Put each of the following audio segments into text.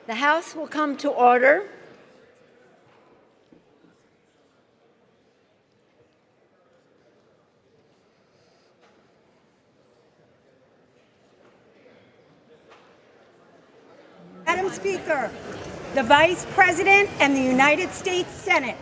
The House will come to order. Madam Speaker, the Vice President and the United States Senate.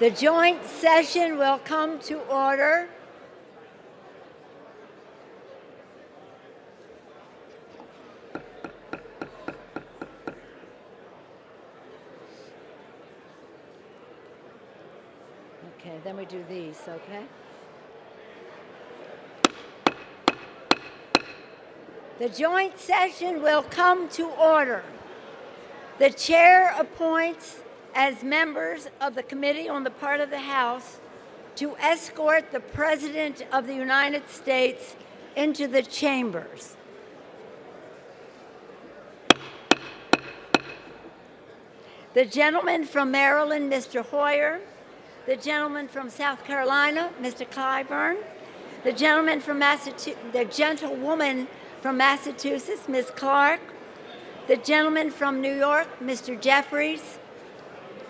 The joint session will come to order. Okay, then we do these, okay? The joint session will come to order. The chair appoints as members of the committee on the part of the House to escort the President of the United States into the chambers. The gentleman from Maryland, Mr. Hoyer. The gentleman from South Carolina, Mr. Clyburn. The gentleman from the gentlewoman from Massachusetts, Ms. Clark. The gentleman from New York, Mr. Jeffries.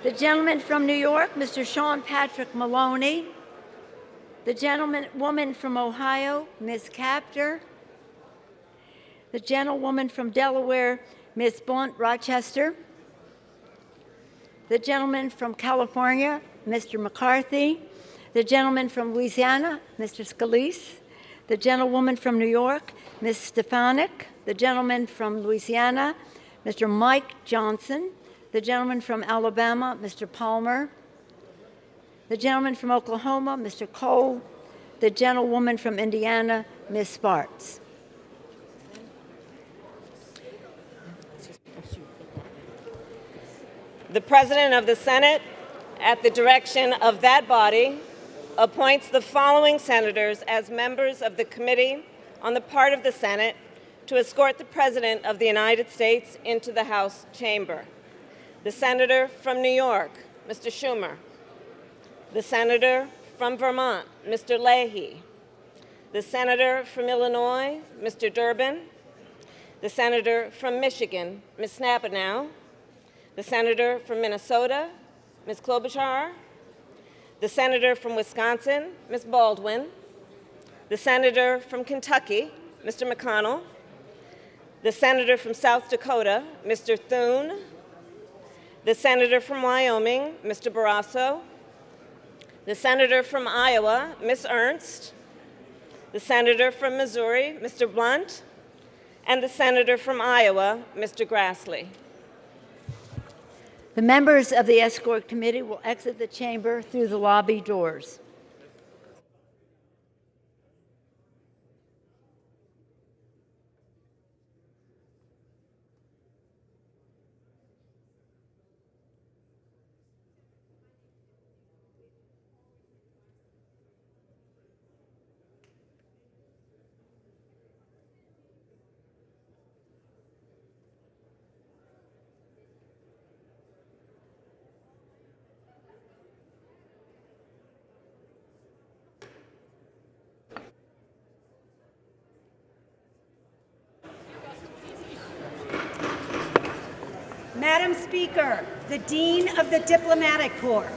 The gentleman from New York, Mr. Sean Patrick Maloney. The woman from Ohio, Ms. Capter. The gentlewoman from Delaware, Ms. Blunt Rochester. The gentleman from California, Mr. McCarthy. The gentleman from Louisiana, Mr. Scalise. The gentlewoman from New York, Ms. Stefanik. The gentleman from Louisiana, Mr. Mike Johnson. The gentleman from Alabama, Mr. Palmer. The gentleman from Oklahoma, Mr. Cole. The gentlewoman from Indiana, Ms. Spartz. The President of the Senate, at the direction of that body, appoints the following senators as members of the Committee on the part of the Senate to escort the President of the United States into the House chamber. The Senator from New York, Mr. Schumer. The Senator from Vermont, Mr. Leahy. The Senator from Illinois, Mr. Durbin. The Senator from Michigan, Ms. Snapanow. The Senator from Minnesota, Ms. Klobuchar. The Senator from Wisconsin, Ms. Baldwin. The Senator from Kentucky, Mr. McConnell. The Senator from South Dakota, Mr. Thune. The Senator from Wyoming, Mr. Barrasso. The Senator from Iowa, Ms. Ernst. The Senator from Missouri, Mr. Blunt. And the Senator from Iowa, Mr. Grassley. The members of the Escort Committee will exit the chamber through the lobby doors. Madam Speaker, the Dean of the Diplomatic Corps.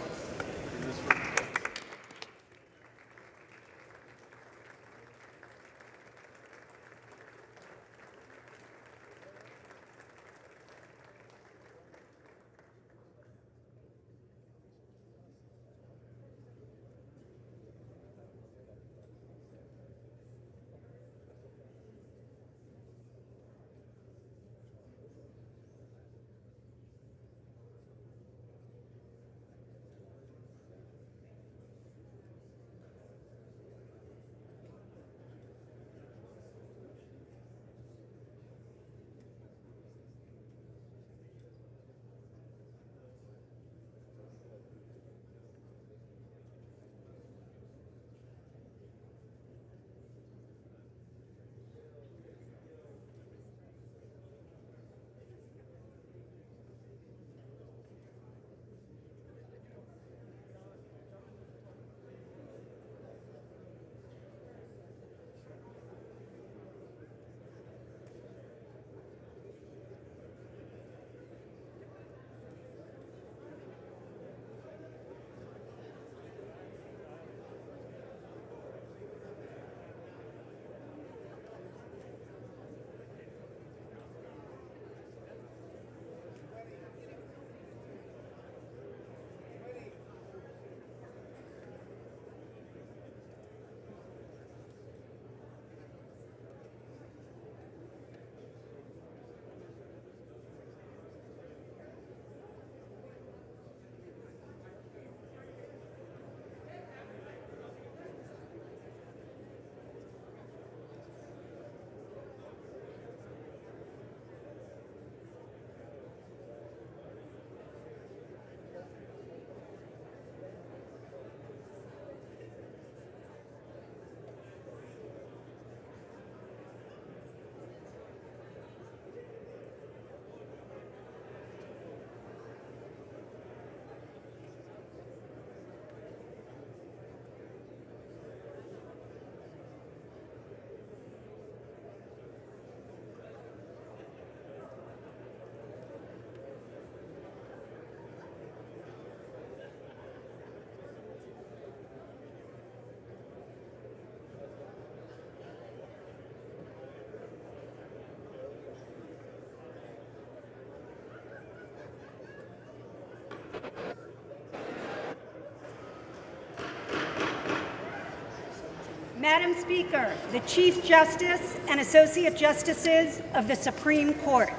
Madam Speaker, the Chief Justice and Associate Justices of the Supreme Court.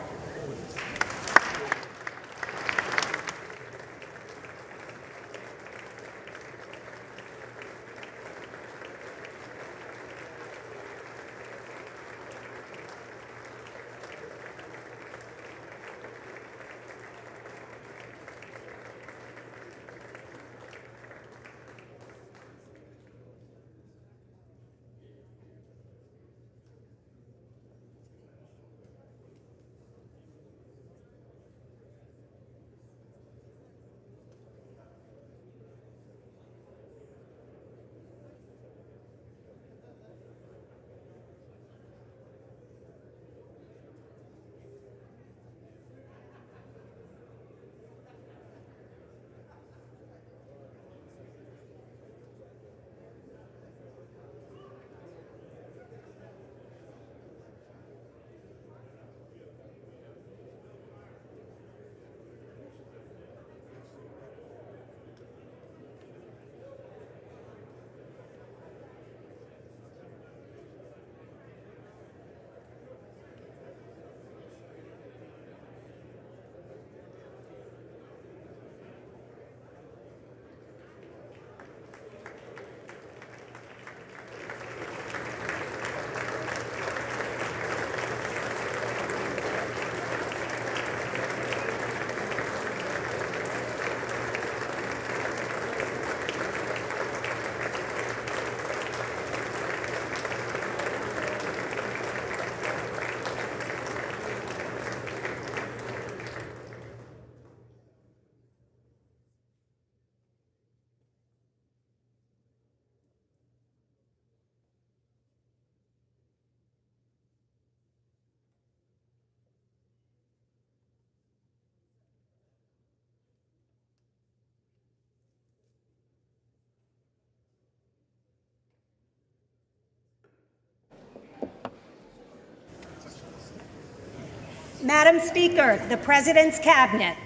Madam Speaker, the President's Cabinet.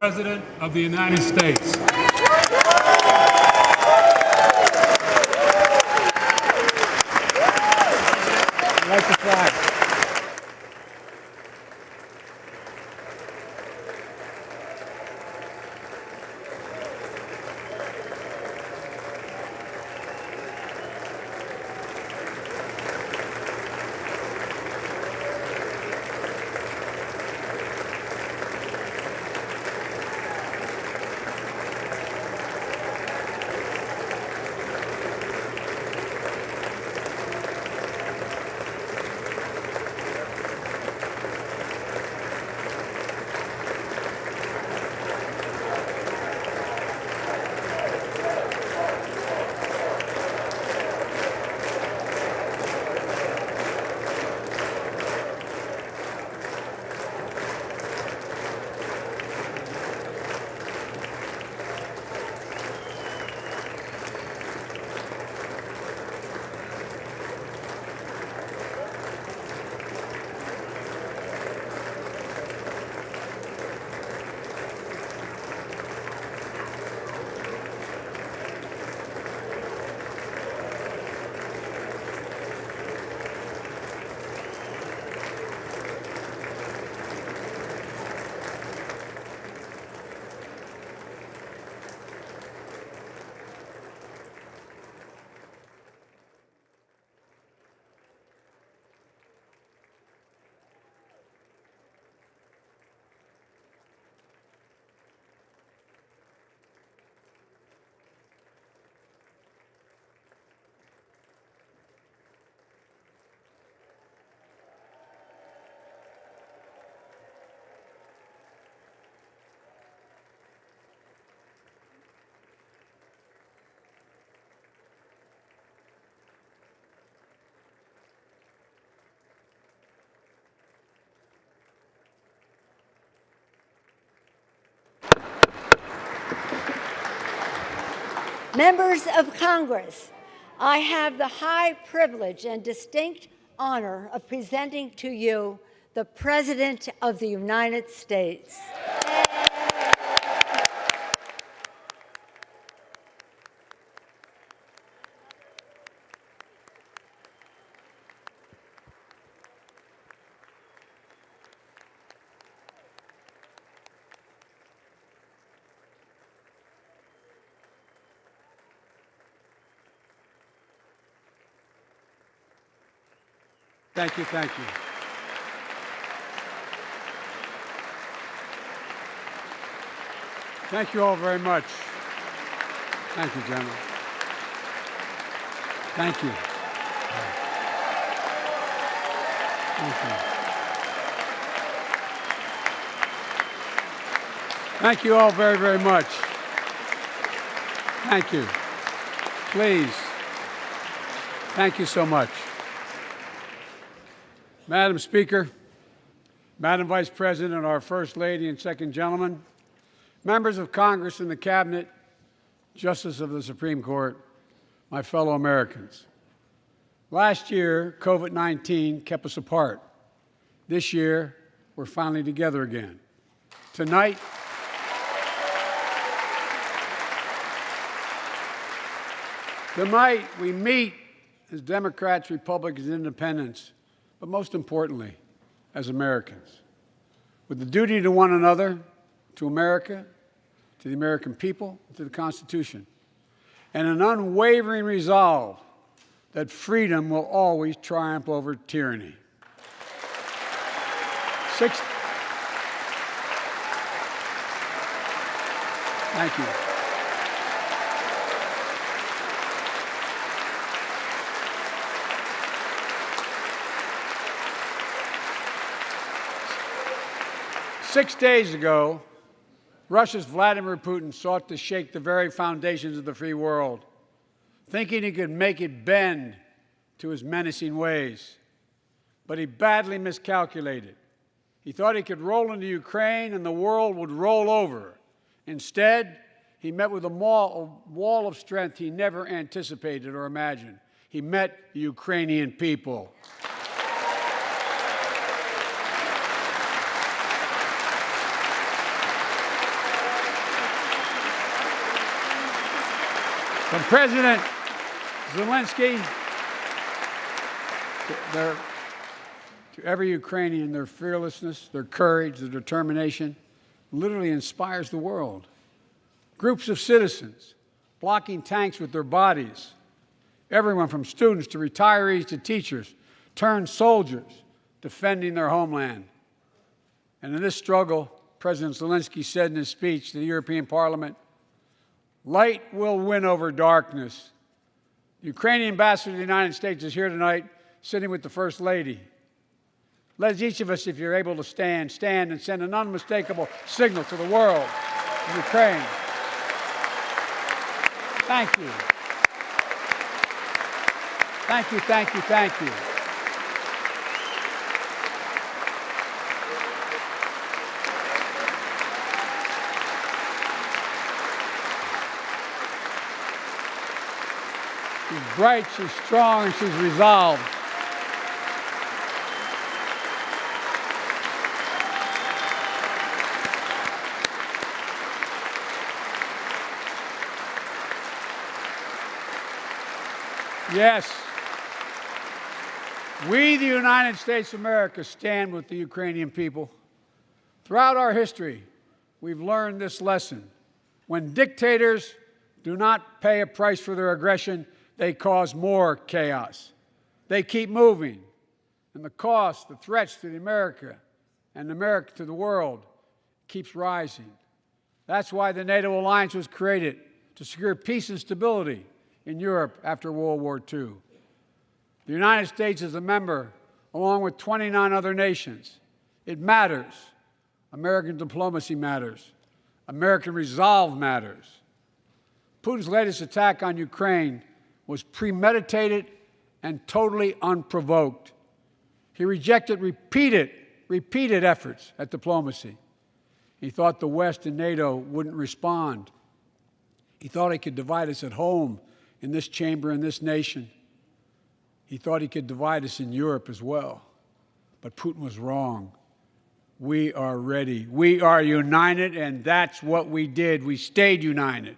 President of the United States. Like the flag. Members of Congress, I have the high privilege and distinct honor of presenting to you the President of the United States. Thank you, thank you. Thank you all very much. Thank you, General. Thank you. Thank you. Thank you all very, very much. Thank you. Please. Thank you so much. Madam Speaker, Madam Vice President, our First Lady and Second Gentleman, members of Congress and the Cabinet, Justices of the Supreme Court, my fellow Americans. Last year, COVID-19 kept us apart. This year, we're finally together again. Tonight, we meet as Democrats, Republicans, Independents, but most importantly, as Americans, with the duty to one another, to America, to the American people, to the Constitution, and an unwavering resolve that freedom will always triumph over tyranny. Thank you. Six days ago, Russia's Vladimir Putin sought to shake the very foundations of the free world, thinking he could make it bend to his menacing ways. But he badly miscalculated. He thought he could roll into Ukraine and the world would roll over. Instead, he met with a wall of strength he never anticipated or imagined. He met the Ukrainian people. From President Zelensky to every Ukrainian, their fearlessness, their courage, their determination literally inspires the world. Groups of citizens blocking tanks with their bodies, everyone from students to retirees to teachers, turned soldiers defending their homeland. And in this struggle, President Zelensky said in his speech to the European Parliament, "Light will win over darkness." The Ukrainian ambassador to the United States is here tonight, sitting with the First Lady. Let each of us, if you're able to stand and send an unmistakable signal to the world of Ukraine. Thank you. Thank you, thank you, thank you. She's bright, she's strong, and she's resolved. Yes, we, the United States of America, stand with the Ukrainian people. Throughout our history, we've learned this lesson. When dictators do not pay a price for their aggression, they cause more chaos. They keep moving, and the cost, the threats to America and America to the world keeps rising. That's why the NATO alliance was created, to secure peace and stability in Europe after World War II. The United States is a member, along with 29 other nations. It matters. American diplomacy matters. American resolve matters. Putin's latest attack on Ukraine was premeditated and totally unprovoked. He rejected repeated efforts at diplomacy. He thought the West and NATO wouldn't respond. He thought he could divide us at home, in this chamber, in this nation. He thought he could divide us in Europe as well. But Putin was wrong. We are ready. We are united, and that's what we did. We stayed united.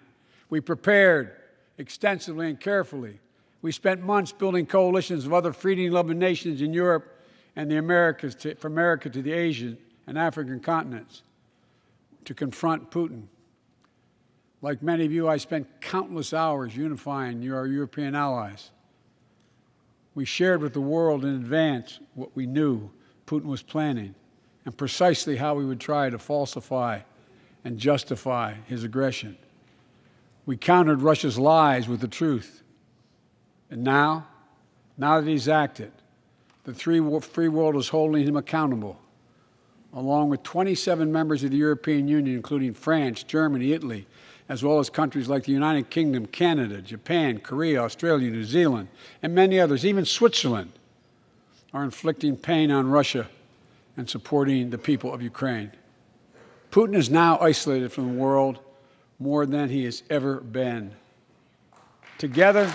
We prepared extensively and carefully. We spent months building coalitions of other freedom-loving nations in Europe and the Americas, from America to the Asian and African continents, to confront Putin. Like many of you, I spent countless hours unifying our European allies. We shared with the world in advance what we knew Putin was planning and precisely how we would try to falsify and justify his aggression. We countered Russia's lies with the truth. And now that he's acted, the free world is holding him accountable, along with 27 members of the European Union, including France, Germany, Italy, as well as countries like the United Kingdom, Canada, Japan, Korea, Australia, New Zealand, and many others, even Switzerland, are inflicting pain on Russia and supporting the people of Ukraine. Putin is now isolated from the world more than he has ever been. Together,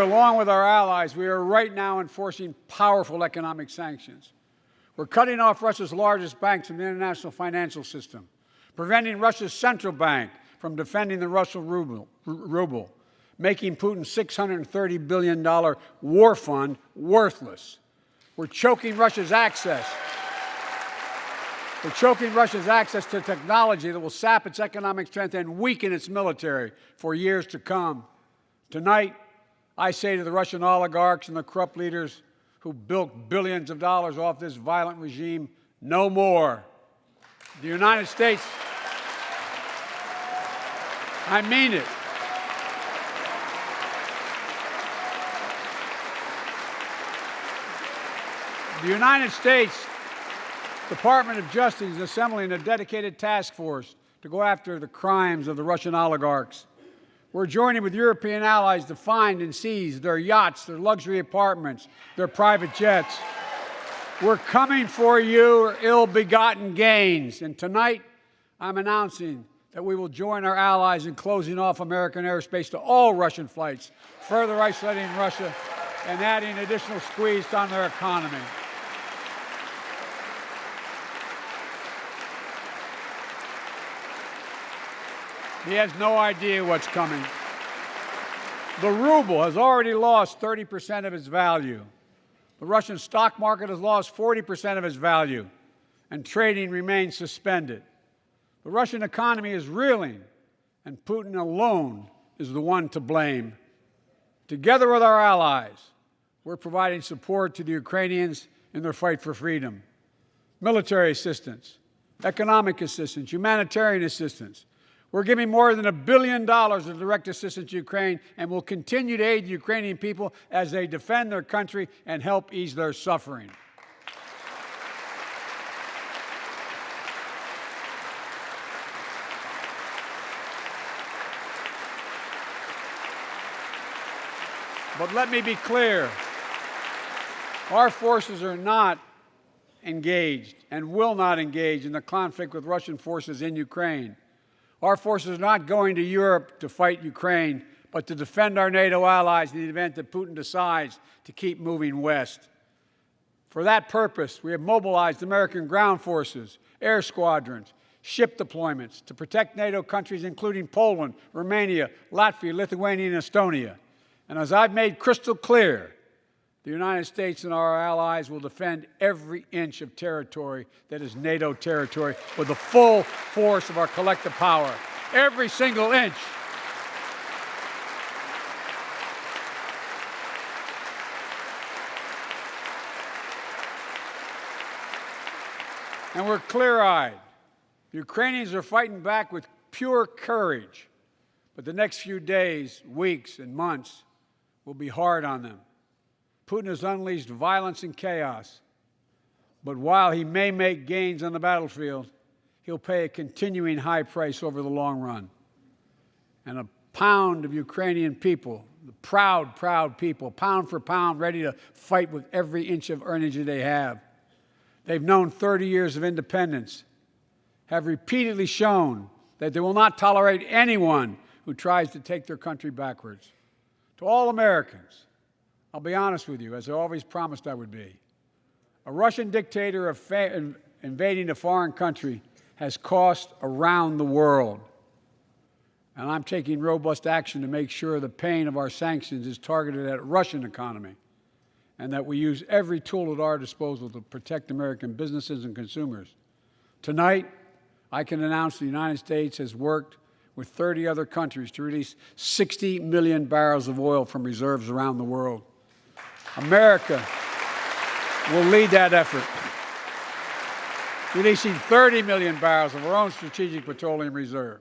along with our allies, we are right now enforcing powerful economic sanctions. We're cutting off Russia's largest banks from the international financial system, preventing Russia's central bank from defending the Russian ruble, making Putin's $630 billion war fund worthless. We're choking Russia's access. To technology that will sap its economic strength and weaken its military for years to come. Tonight, I say to the Russian oligarchs and the corrupt leaders who built billions of dollars off this violent regime, no more. The United States, I mean it. The United States Department of Justice is assembling a dedicated task force to go after the crimes of the Russian oligarchs. We're joining with European allies to find and seize their yachts, their luxury apartments, their private jets. We're coming for your ill-begotten gains. And tonight, I'm announcing that we will join our allies in closing off American airspace to all Russian flights, further isolating Russia and adding additional squeeze on their economy. He has no idea what's coming. The ruble has already lost 30% of its value. The Russian stock market has lost 40% of its value, and trading remains suspended. The Russian economy is reeling, and Putin alone is the one to blame. Together with our allies, we're providing support to the Ukrainians in their fight for freedom. Military assistance, economic assistance, humanitarian assistance. We're giving more than $1 billion of direct assistance to Ukraine, and will continue to aid the Ukrainian people as they defend their country and help ease their suffering. But let me be clear, our forces are not engaged and will not engage in the conflict with Russian forces in Ukraine. Our forces are not going to Europe to fight Ukraine, but to defend our NATO allies in the event that Putin decides to keep moving west. For that purpose, we have mobilized American ground forces, air squadrons, ship deployments to protect NATO countries including Poland, Romania, Latvia, Lithuania, and Estonia. And as I've made crystal clear, the United States and our allies will defend every inch of territory that is NATO territory with the full force of our collective power. Every single inch. And we're clear-eyed. The Ukrainians are fighting back with pure courage. But the next few days, weeks, and months will be hard on them. Putin has unleashed violence and chaos. But while he may make gains on the battlefield, he'll pay a continuing high price over the long run. And a pound of Ukrainian people, the proud, proud people, pound for pound, ready to fight with every inch of energy they have. They've known 30 years of independence, have repeatedly shown that they will not tolerate anyone who tries to take their country backwards. To all Americans, I'll be honest with you, as I always promised I would be. A Russian dictator invading a foreign country has cost around the world. And I'm taking robust action to make sure the pain of our sanctions is targeted at the Russian economy, and that we use every tool at our disposal to protect American businesses and consumers. Tonight, I can announce the United States has worked with 30 other countries to release 60 million barrels of oil from reserves around the world. America will lead that effort, releasing 30 million barrels of our own strategic petroleum reserve.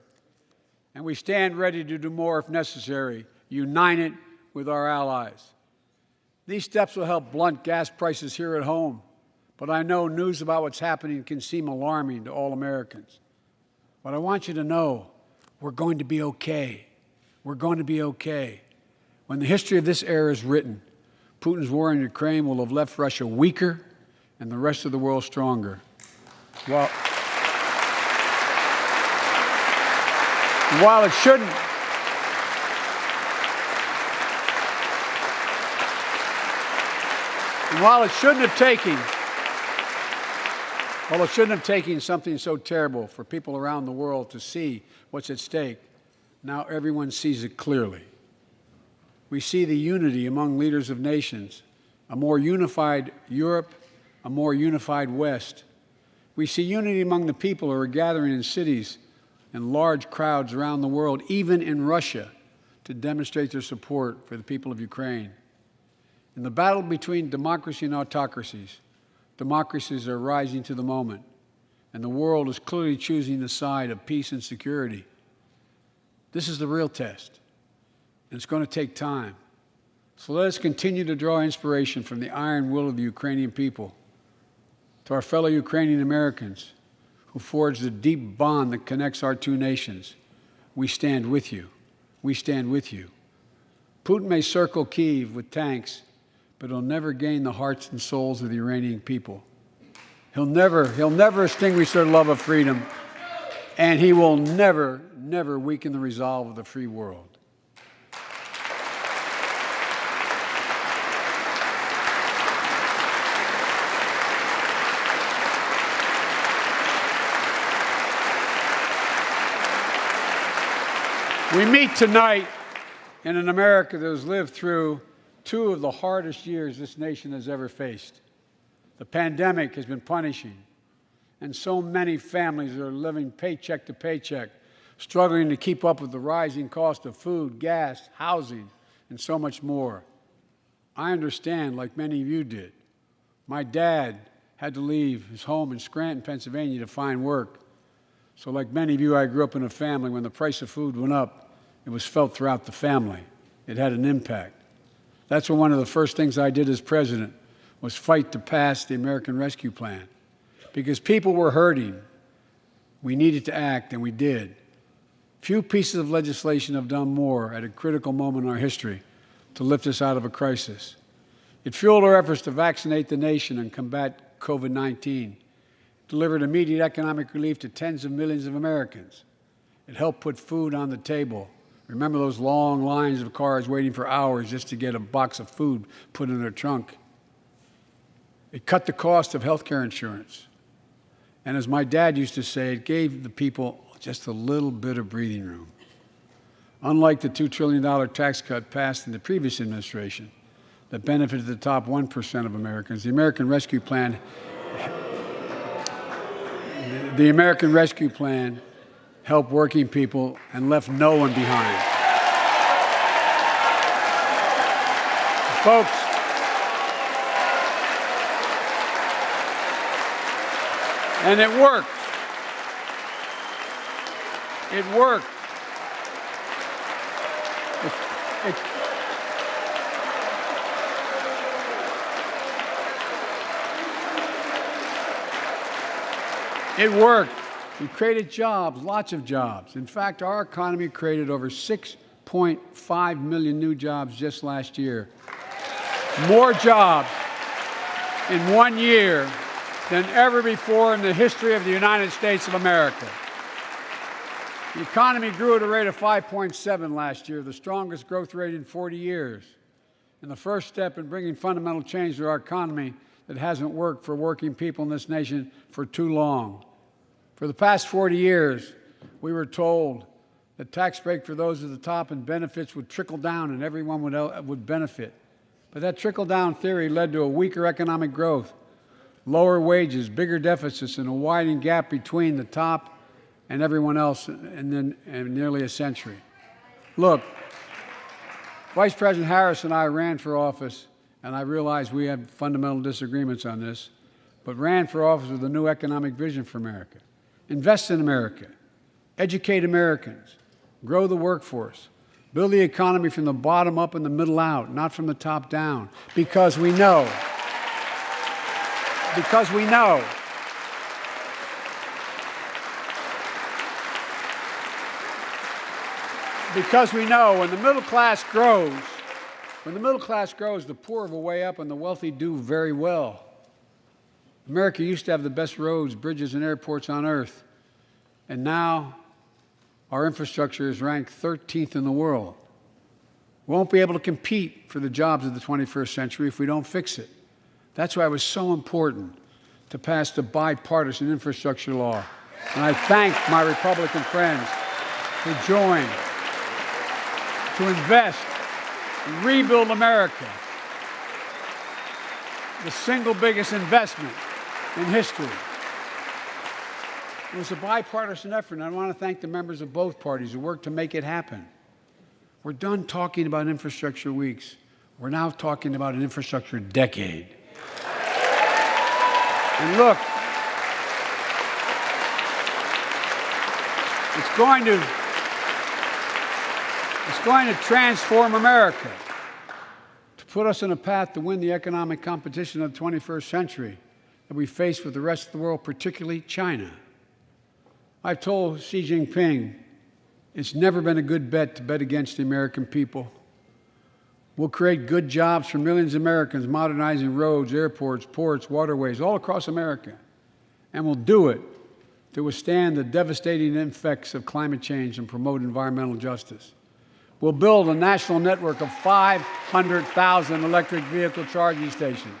And we stand ready to do more if necessary, united with our allies. These steps will help blunt gas prices here at home, but I know news about what's happening can seem alarming to all Americans. But I want you to know we're going to be okay. We're going to be okay. When the history of this era is written, Putin's war in Ukraine will have left Russia weaker and the rest of the world stronger. While it shouldn't have taken something so terrible for people around the world to see what's at stake, now everyone sees it clearly. We see the unity among leaders of nations, a more unified Europe, a more unified West. We see unity among the people who are gathering in cities and large crowds around the world, even in Russia, to demonstrate their support for the people of Ukraine. In the battle between democracy and autocracies, democracies are rising to the moment, and the world is clearly choosing the side of peace and security. This is the real test, and it's going to take time. So let us continue to draw inspiration from the iron will of the Ukrainian people. To our fellow Ukrainian Americans who forged the deep bond that connects our two nations, we stand with you. We stand with you. Putin may circle Kyiv with tanks, but he'll never gain the hearts and souls of the Iranian people. He'll never extinguish their love of freedom. and he will never, never weaken the resolve of the free world. We meet tonight in an America that has lived through two of the hardest years this nation has ever faced. The pandemic has been punishing, and so many families are living paycheck to paycheck, struggling to keep up with the rising cost of food, gas, housing, and so much more. I understand, like many of you did. My dad had to leave his home in Scranton, Pennsylvania to find work. So like many of you, I grew up in a family when the price of food went up, it was felt throughout the family. It had an impact. That's when one of the first things I did as president was fight to pass the American Rescue Plan. Because people were hurting, we needed to act, and we did. Few pieces of legislation have done more at a critical moment in our history to lift us out of a crisis. It fueled our efforts to vaccinate the nation and combat COVID-19, delivered immediate economic relief to tens of millions of Americans. It helped put food on the table. Remember those long lines of cars waiting for hours just to get a box of food put in their trunk. It cut the cost of health care insurance. And as my dad used to say, it gave the people just a little bit of breathing room. Unlike the $2 trillion tax cut passed in the previous administration that benefited the top 1% of Americans, the American Rescue Plan helped working people and left no one behind. Folks, and it worked. It worked. It worked. We created jobs, lots of jobs. In fact, our economy created over 6.5 million new jobs just last year. More jobs in 1 year than ever before in the history of the United States of America. The economy grew at a rate of 5.7 last year, the strongest growth rate in 40 years. And the first step in bringing fundamental change to our economy that hasn't worked for working people in this nation for too long. For the past 40 years, we were told that tax break for those at the top and benefits would trickle down and everyone would benefit. But that trickle-down theory led to a weaker economic growth, lower wages, bigger deficits, and a widening gap between the top and everyone else in nearly a century. Look, Vice President Harris and I ran for office, and I realize we have fundamental disagreements on this, but ran for office with a new economic vision for America. Invest in America, educate Americans, grow the workforce, build the economy from the bottom up and the middle out, not from the top down, because we know when the middle class grows, the poor will way up and the wealthy do very well. America used to have the best roads, bridges, and airports on earth, and now our infrastructure is ranked 13th in the world. We won't be able to compete for the jobs of the 21st century if we don't fix it. That's why it was so important to pass the bipartisan infrastructure law. And I thank my Republican friends who joined to invest and rebuild America, the single biggest investment in history. It was a bipartisan effort, and I want to thank the members of both parties who worked to make it happen. We're done talking about infrastructure weeks. We're now talking about an infrastructure decade. And look, it's going to transform America, to put us on a path to win the economic competition of the 21st century that we face with the rest of the world, particularly China. I've told Xi Jinping it's never been a good bet to bet against the American people. We'll create good jobs for millions of Americans, modernizing roads, airports, ports, waterways, all across America. And we'll do it to withstand the devastating effects of climate change and promote environmental justice. We'll build a national network of 500,000 electric vehicle charging stations.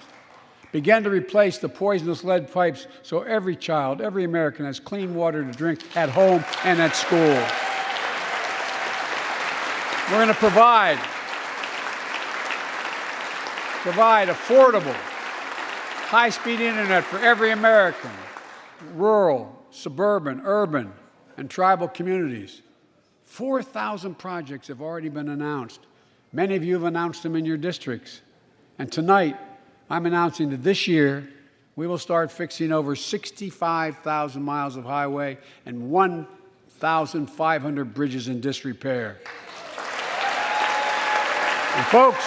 Begin to replace the poisonous lead pipes so every child, every American has clean water to drink at home and at school. We're going to provide affordable, high-speed internet for every American, rural, suburban, urban, and tribal communities. 4,000 projects have already been announced. Many of you have announced them in your districts. And tonight, I'm announcing that this year, we will start fixing over 65,000 miles of highway and 1,500 bridges in disrepair. And folks,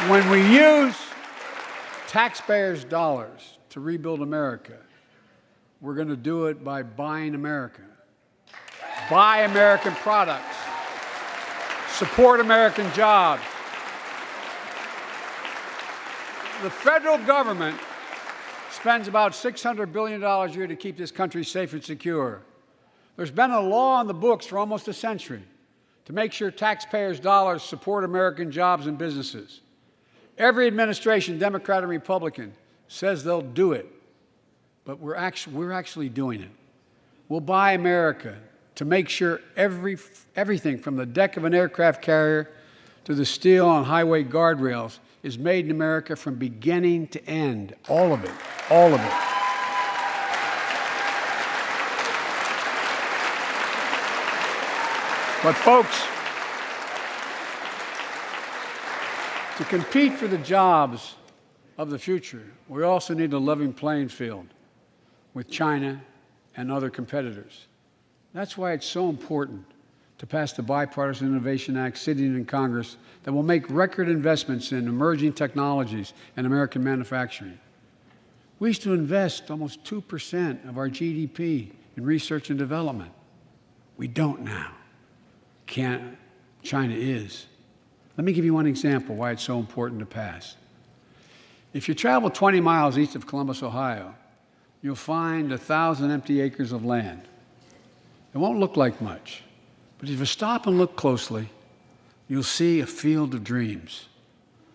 when we use taxpayers' dollars to rebuild America, we're going to do it by buying America. Buy American products. Support American jobs. The federal government spends about $600 billion a year to keep this country safe and secure. There's been a law on the books for almost a century to make sure taxpayers' dollars support American jobs and businesses. Every administration, Democrat and Republican, says they'll do it, but we're actually doing it. We'll buy America to make sure everything from the deck of an aircraft carrier to the steel on highway guardrails is made in America from beginning to end. All of it. All of it. But folks, to compete for the jobs of the future, we also need a level playing field with China and other competitors. That's why it's so important to pass the Bipartisan Innovation Act sitting in Congress that will make record investments in emerging technologies and American manufacturing. We used to invest almost 2% of our GDP in research and development. We don't now. China is. Let me give you one example why it's so important to pass. If you travel 20 miles east of Columbus, Ohio, you'll find 1,000 empty acres of land. It won't look like much, but if you stop and look closely, you'll see a field of dreams,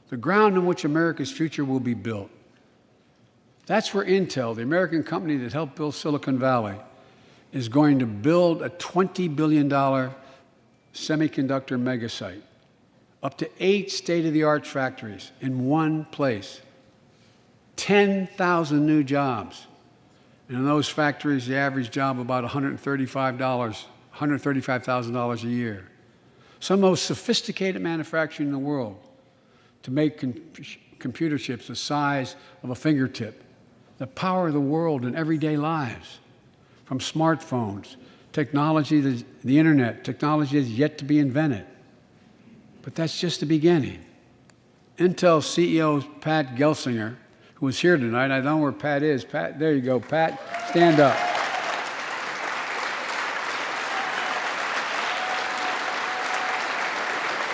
the ground on which America's future will be built. That's where Intel, the American company that helped build Silicon Valley, is going to build a $20 billion semiconductor megasite. Up to 8 state-of-the-art factories in one place, 10,000 new jobs. And in those factories, the average job about $135,000 a year. Some of the most sophisticated manufacturing in the world to make computer chips the size of a fingertip, that power the world in everyday lives, from smartphones, technology, the internet, technology that's yet to be invented. But that's just the beginning. Intel CEO Pat Gelsinger, who is here tonight, I don't know where Pat is. Pat, there you go, Pat, stand up.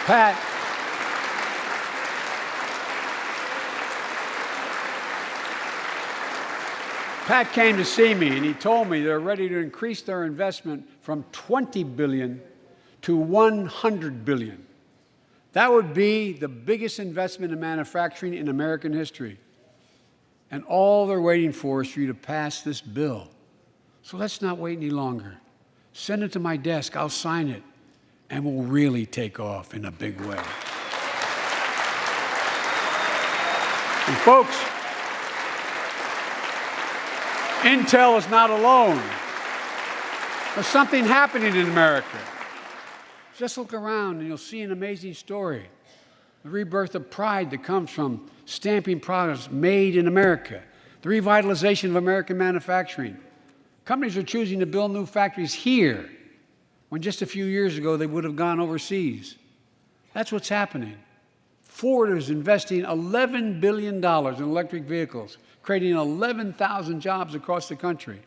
Pat came to see me, and he told me they're ready to increase their investment from $20 billion to $100 billion. That would be the biggest investment in manufacturing in American history. And all they're waiting for is for you to pass this bill. So let's not wait any longer. Send it to my desk, I'll sign it, and we'll really take off in a big way. And folks, Intel is not alone. There's something happening in America. Just look around and you'll see an amazing story. The rebirth of pride that comes from stamping products made in America. The revitalization of American manufacturing. Companies are choosing to build new factories here when just a few years ago they would have gone overseas. That's what's happening. Ford is investing $11 billion in electric vehicles, creating 11,000 jobs across the country.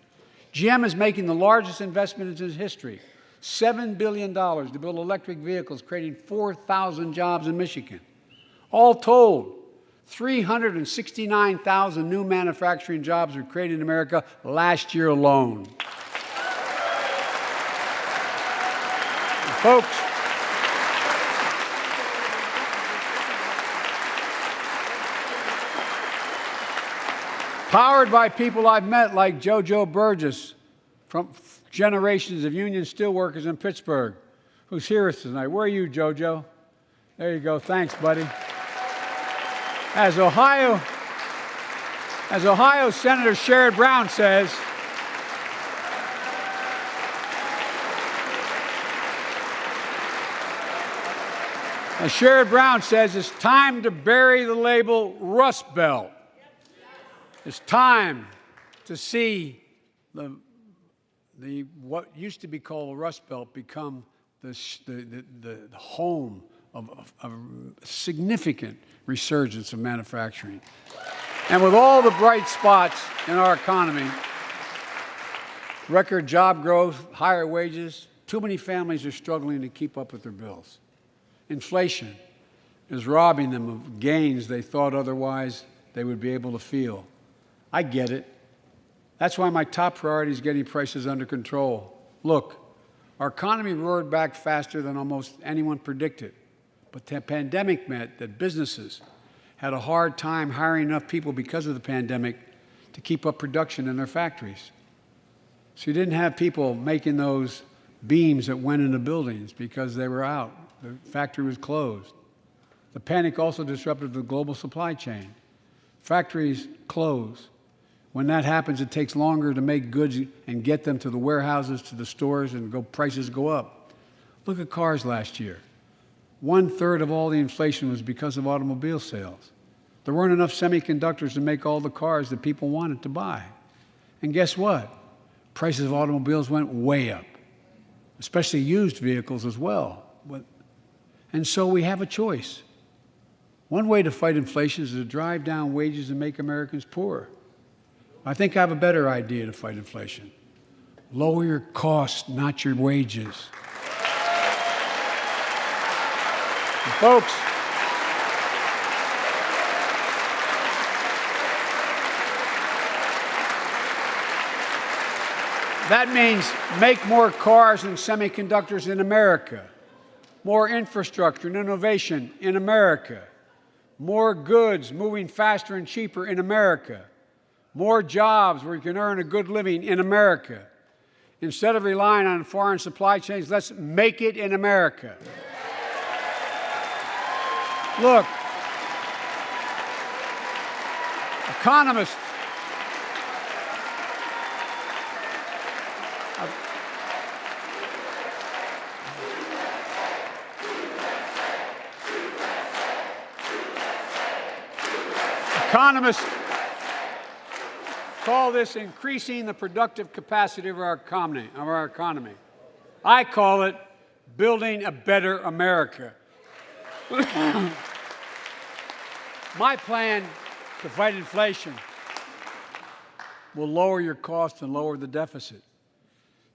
GM is making the largest investment in its history, $7 billion to build electric vehicles, creating 4,000 jobs in Michigan. All told, 369,000 new manufacturing jobs were created in America last year alone. Folks, powered by people I've met like JoJo Burgess from generations of union steelworkers in Pittsburgh, who's here with us tonight. Where are you, JoJo? There you go. Thanks, buddy. As Ohio Senator Sherrod Brown says, it's time to bury the label Rust Belt. It's time to see what used to be called the Rust Belt become the home of a significant resurgence of manufacturing. And with all the bright spots in our economy, record job growth, higher wages, too many families are struggling to keep up with their bills. Inflation is robbing them of gains they thought otherwise they would be able to feel. I get it. That's why my top priority is getting prices under control. Look, our economy roared back faster than almost anyone predicted. But the pandemic meant that businesses had a hard time hiring enough people because of the pandemic to keep up production in their factories. So you didn't have people making those beams that went into buildings because they were out. The factory was closed. The panic also disrupted the global supply chain. Factories close. When that happens, it takes longer to make goods and get them to the warehouses, to the stores, and prices go up. Look at cars last year. 1/3 of all the inflation was because of automobile sales. There weren't enough semiconductors to make all the cars that people wanted to buy. And guess what? Prices of automobiles went way up, especially used vehicles as well. And so we have a choice. One way to fight inflation is to drive down wages and make Americans poorer. I think I have a better idea to fight inflation. Lower your costs, not your wages. And folks, that means make more cars and semiconductors in America, more infrastructure and innovation in America, more goods moving faster and cheaper in America, more jobs where you can earn a good living in America. Instead of relying on foreign supply chains, let's make it in America. Look, economists call this increasing the productive capacity of our economy. I call it building a better America. My plan to fight inflation will lower your costs and lower the deficit.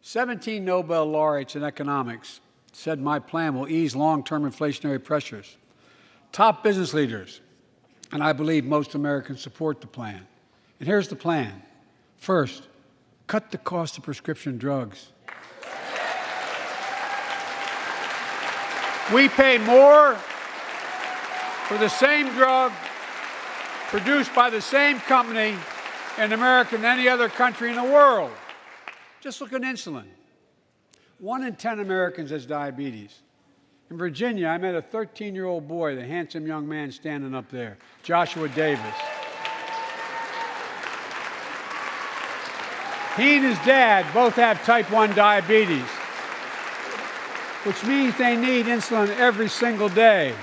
17 Nobel laureates in economics said my plan will ease long-term inflationary pressures. Top business leaders, and I believe most Americans, support the plan. And here's the plan. First, cut the cost of prescription drugs. We pay more for the same drug produced by the same company in America than any other country in the world. Just look at insulin. 1 in 10 Americans has diabetes. In Virginia, I met a 13-year-old boy, the handsome young man standing up there, Joshua Davis. He and his dad both have type 1 diabetes, which means they need insulin every single day.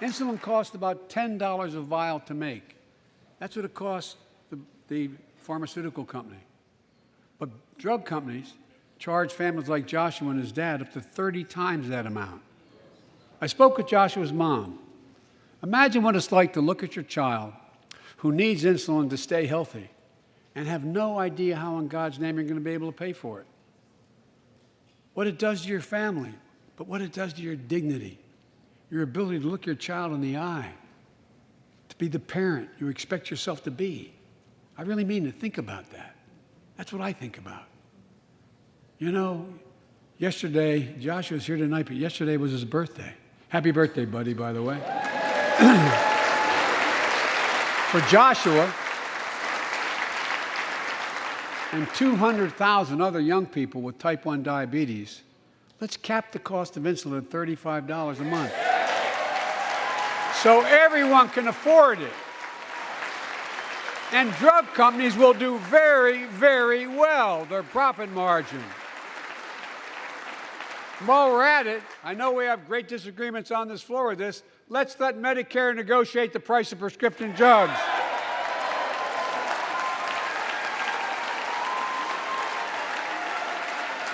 Insulin costs about $10 a vial to make. That's what it costs the pharmaceutical company. But drug companies charge families like Joshua and his dad up to 30 times that amount. I spoke with Joshua's mom. Imagine what it's like to look at your child who needs insulin to stay healthy and have no idea how in God's name you're going to be able to pay for it. What it does to your family, but what it does to your dignity, your ability to look your child in the eye, to be the parent you expect yourself to be. I really mean to think about that. That's what I think about. You know, yesterday, Joshua's here tonight, but yesterday was his birthday. Happy birthday, buddy, by the way. For Joshua and 200,000 other young people with type 1 diabetes, let's cap the cost of insulin at $35 a month so everyone can afford it. And drug companies will do very, very well, their profit margin. While we're at it, I know we have great disagreements on this floor with this. Let's let Medicare negotiate the price of prescription drugs.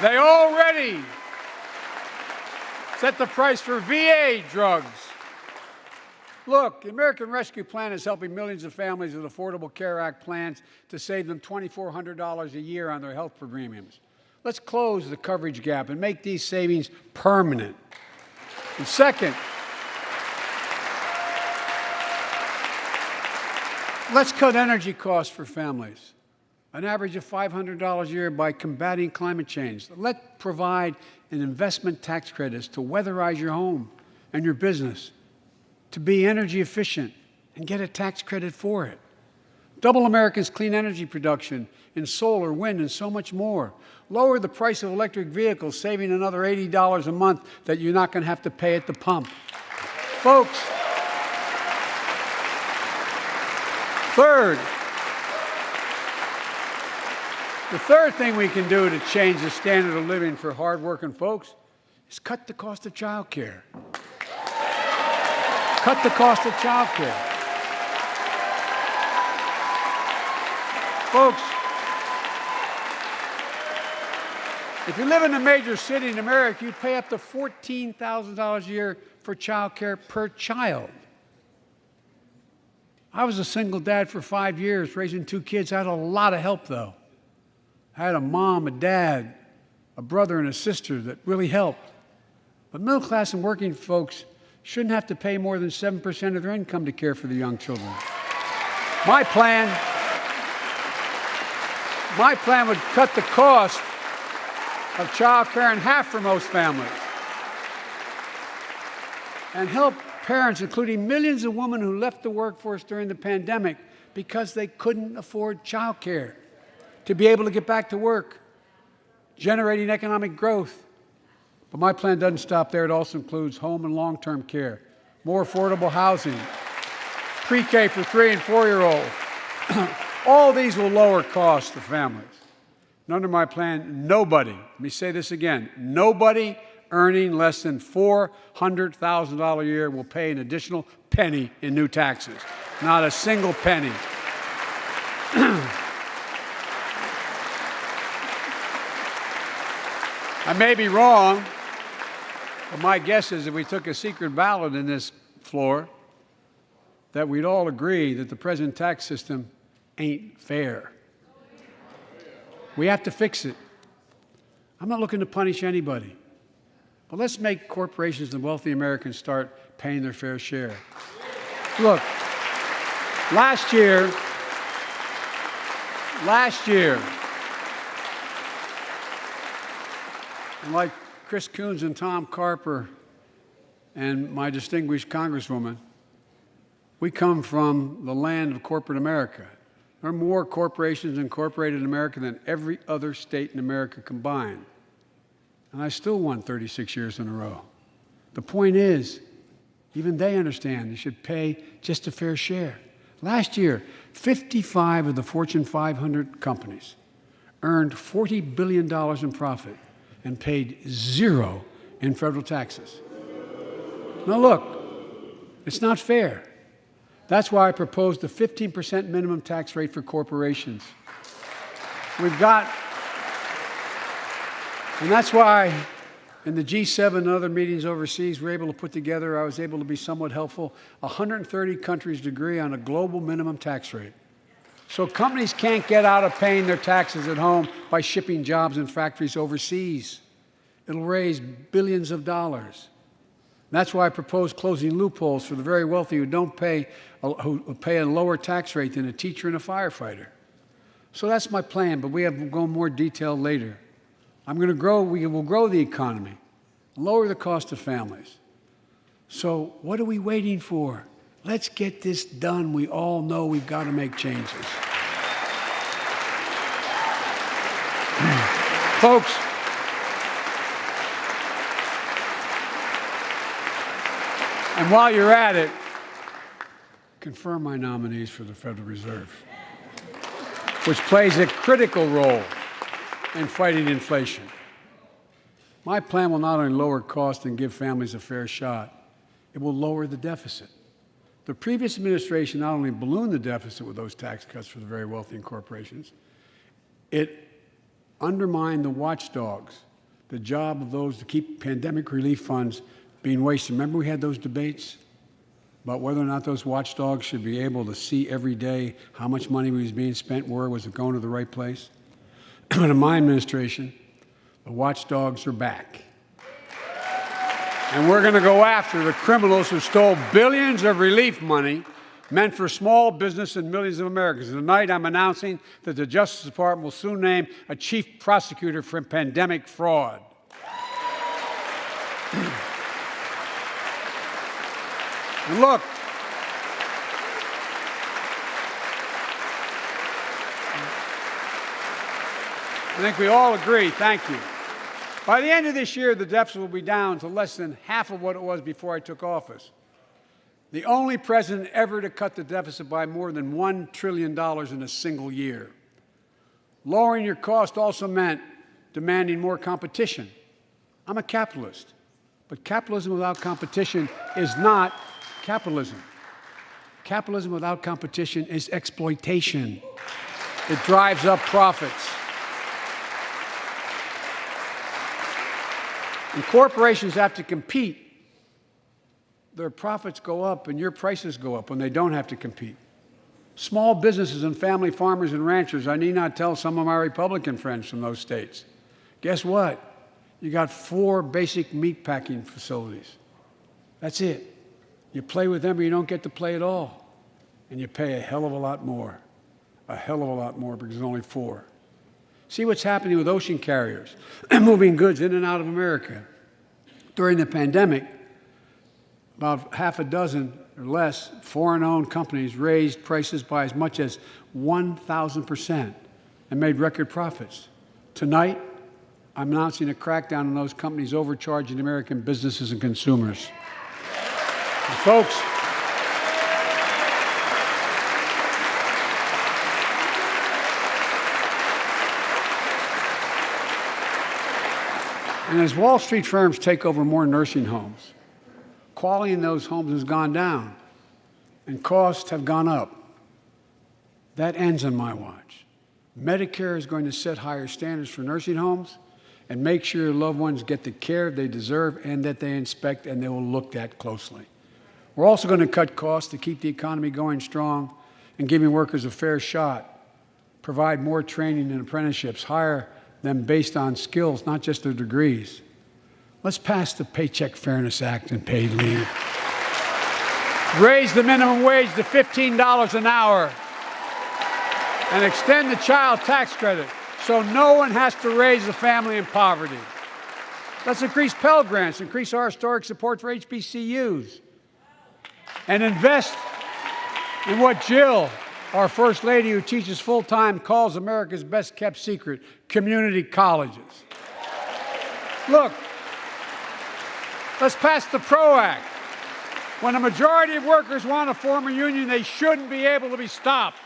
They already set the price for VA drugs. Look, the American Rescue Plan is helping millions of families with Affordable Care Act plans to save them $2,400 a year on their health premiums. Let's close the coverage gap and make these savings permanent. And second, let's cut energy costs for families, an average of $500 a year by combating climate change. Let's provide an investment tax credits to weatherize your home and your business, to be energy efficient and get a tax credit for it. Double America's clean energy production in solar, wind, and so much more. Lower the price of electric vehicles, saving another $80 a month that you're not going to have to pay at the pump. Folks, the third thing we can do to change the standard of living for hardworking folks is cut the cost of child care. Cut the cost of child care. Folks, if you live in a major city in America, you pay up to $14,000 a year for child care per child. I was a single dad for 5 years, raising 2 kids. I had a lot of help, though. I had a mom, a dad, a brother, and a sister that really helped. But middle class and working folks shouldn't have to pay more than 7% of their income to care for the young children. My plan would cut the cost of child care in half for most families and help parents, including millions of women who left the workforce during the pandemic because they couldn't afford child care, to be able to get back to work, generating economic growth. But my plan doesn't stop there. It also includes home and long-term care, more affordable housing, pre-K for 3- and 4-year-olds. All these will lower costs to families. And under my plan, nobody, let me say this again, nobody earning less than $400,000 a year will pay an additional penny in new taxes. Not a single penny. I may be wrong, but my guess is if we took a secret ballot in this floor, that we'd all agree that the present tax system ain't fair. We have to fix it. I'm not looking to punish anybody, but let's make corporations and wealthy Americans start paying their fair share. Look, last year, and like Chris Coons and Tom Carper and my distinguished Congresswoman, we come from the land of corporate America. There are more corporations incorporated in America than every other state in America combined. And I still won 36 years in a row. The point is, even they understand they should pay just a fair share. Last year, 55 of the Fortune 500 companies earned $40 billion in profit and paid 0 in federal taxes. Now look, it's not fair. That's why I proposed a 15% minimum tax rate for corporations. And that's why in the G7 and other meetings overseas, I was able to be somewhat helpful. 130 countries agree on a global minimum tax rate. So companies can't get out of paying their taxes at home by shipping jobs and factories overseas. It'll raise billions of dollars. That's why I propose closing loopholes for the very wealthy who pay a lower tax rate than a teacher and a firefighter. So that's my plan, but we will go in more detail later. We will grow the economy, lower the cost of families. So what are we waiting for? Let's get this done. We all know we've got to make changes. Folks, and while you're at it, confirm my nominees for the Federal Reserve, which plays a critical role in fighting inflation. My plan will not only lower costs and give families a fair shot, it will lower the deficit. The previous administration not only ballooned the deficit with those tax cuts for the very wealthy and corporations, it undermined the watchdogs, the job of those to keep pandemic relief funds being wasted. Remember we had those debates about whether or not those watchdogs should be able to see every day how much money was being spent, where was it going to the right place? But in my administration, the watchdogs are back. And we're going to go after the criminals who stole billions of relief money meant for small business and millions of Americans. Tonight, I'm announcing that the Justice Department will soon name a chief prosecutor for pandemic fraud. And look, I think we all agree, thank you. By the end of this year, the deficit will be down to less than half of what it was before I took office. The only president ever to cut the deficit by more than $1 trillion in a single year. Lowering your cost also meant demanding more competition. I'm a capitalist, but capitalism without competition is not capitalism. Capitalism without competition is exploitation. It drives up profits. And corporations have to compete. Their profits go up and your prices go up when they don't have to compete. Small businesses and family farmers and ranchers, I need not tell some of my Republican friends from those states. Guess what? You got 4 basic meat packing facilities. That's it. You play with them or you don't get to play at all. And you pay a hell of a lot more. A hell of a lot more because there's only 4. See what's happening with ocean carriers moving goods in and out of America. During the pandemic, about half a dozen or less foreign-owned companies raised prices by as much as 1,000% and made record profits. Tonight, I'm announcing a crackdown on those companies overcharging American businesses and consumers. And folks, and as Wall Street firms take over more nursing homes, quality in those homes has gone down, and costs have gone up. That ends on my watch. Medicare is going to set higher standards for nursing homes and make sure your loved ones get the care they deserve and that they inspect and they will look at closely. We're also going to cut costs to keep the economy going strong and giving workers a fair shot, provide more training and apprenticeships, hire them based on skills, not just their degrees. Let's pass the Paycheck Fairness Act and paid leave. Raise the minimum wage to $15 an hour and extend the child tax credit so no one has to raise a family in poverty. Let's increase Pell Grants, increase our historic support for HBCUs, and invest in what Jill, our First Lady who teaches full-time, calls America's best-kept secret, community colleges. Look, let's pass the PRO Act. When a majority of workers want to form a union, they shouldn't be able to be stopped.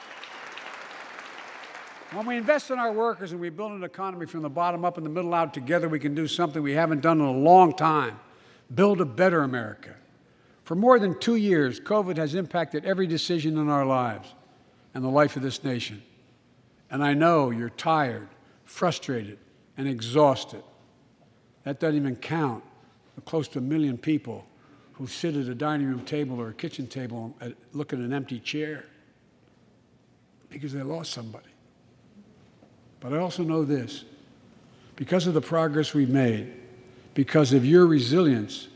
When we invest in our workers and we build an economy from the bottom up and the middle out together, we can do something we haven't done in a long time, build a better America. For more than 2 years, COVID has impacted every decision in our lives and the life of this nation. And I know you're tired, frustrated, and exhausted. That doesn't even count the close to 1 million people who sit at a dining room table or a kitchen table and look at an empty chair because they lost somebody. But I also know this, because of the progress we've made, because of your resilience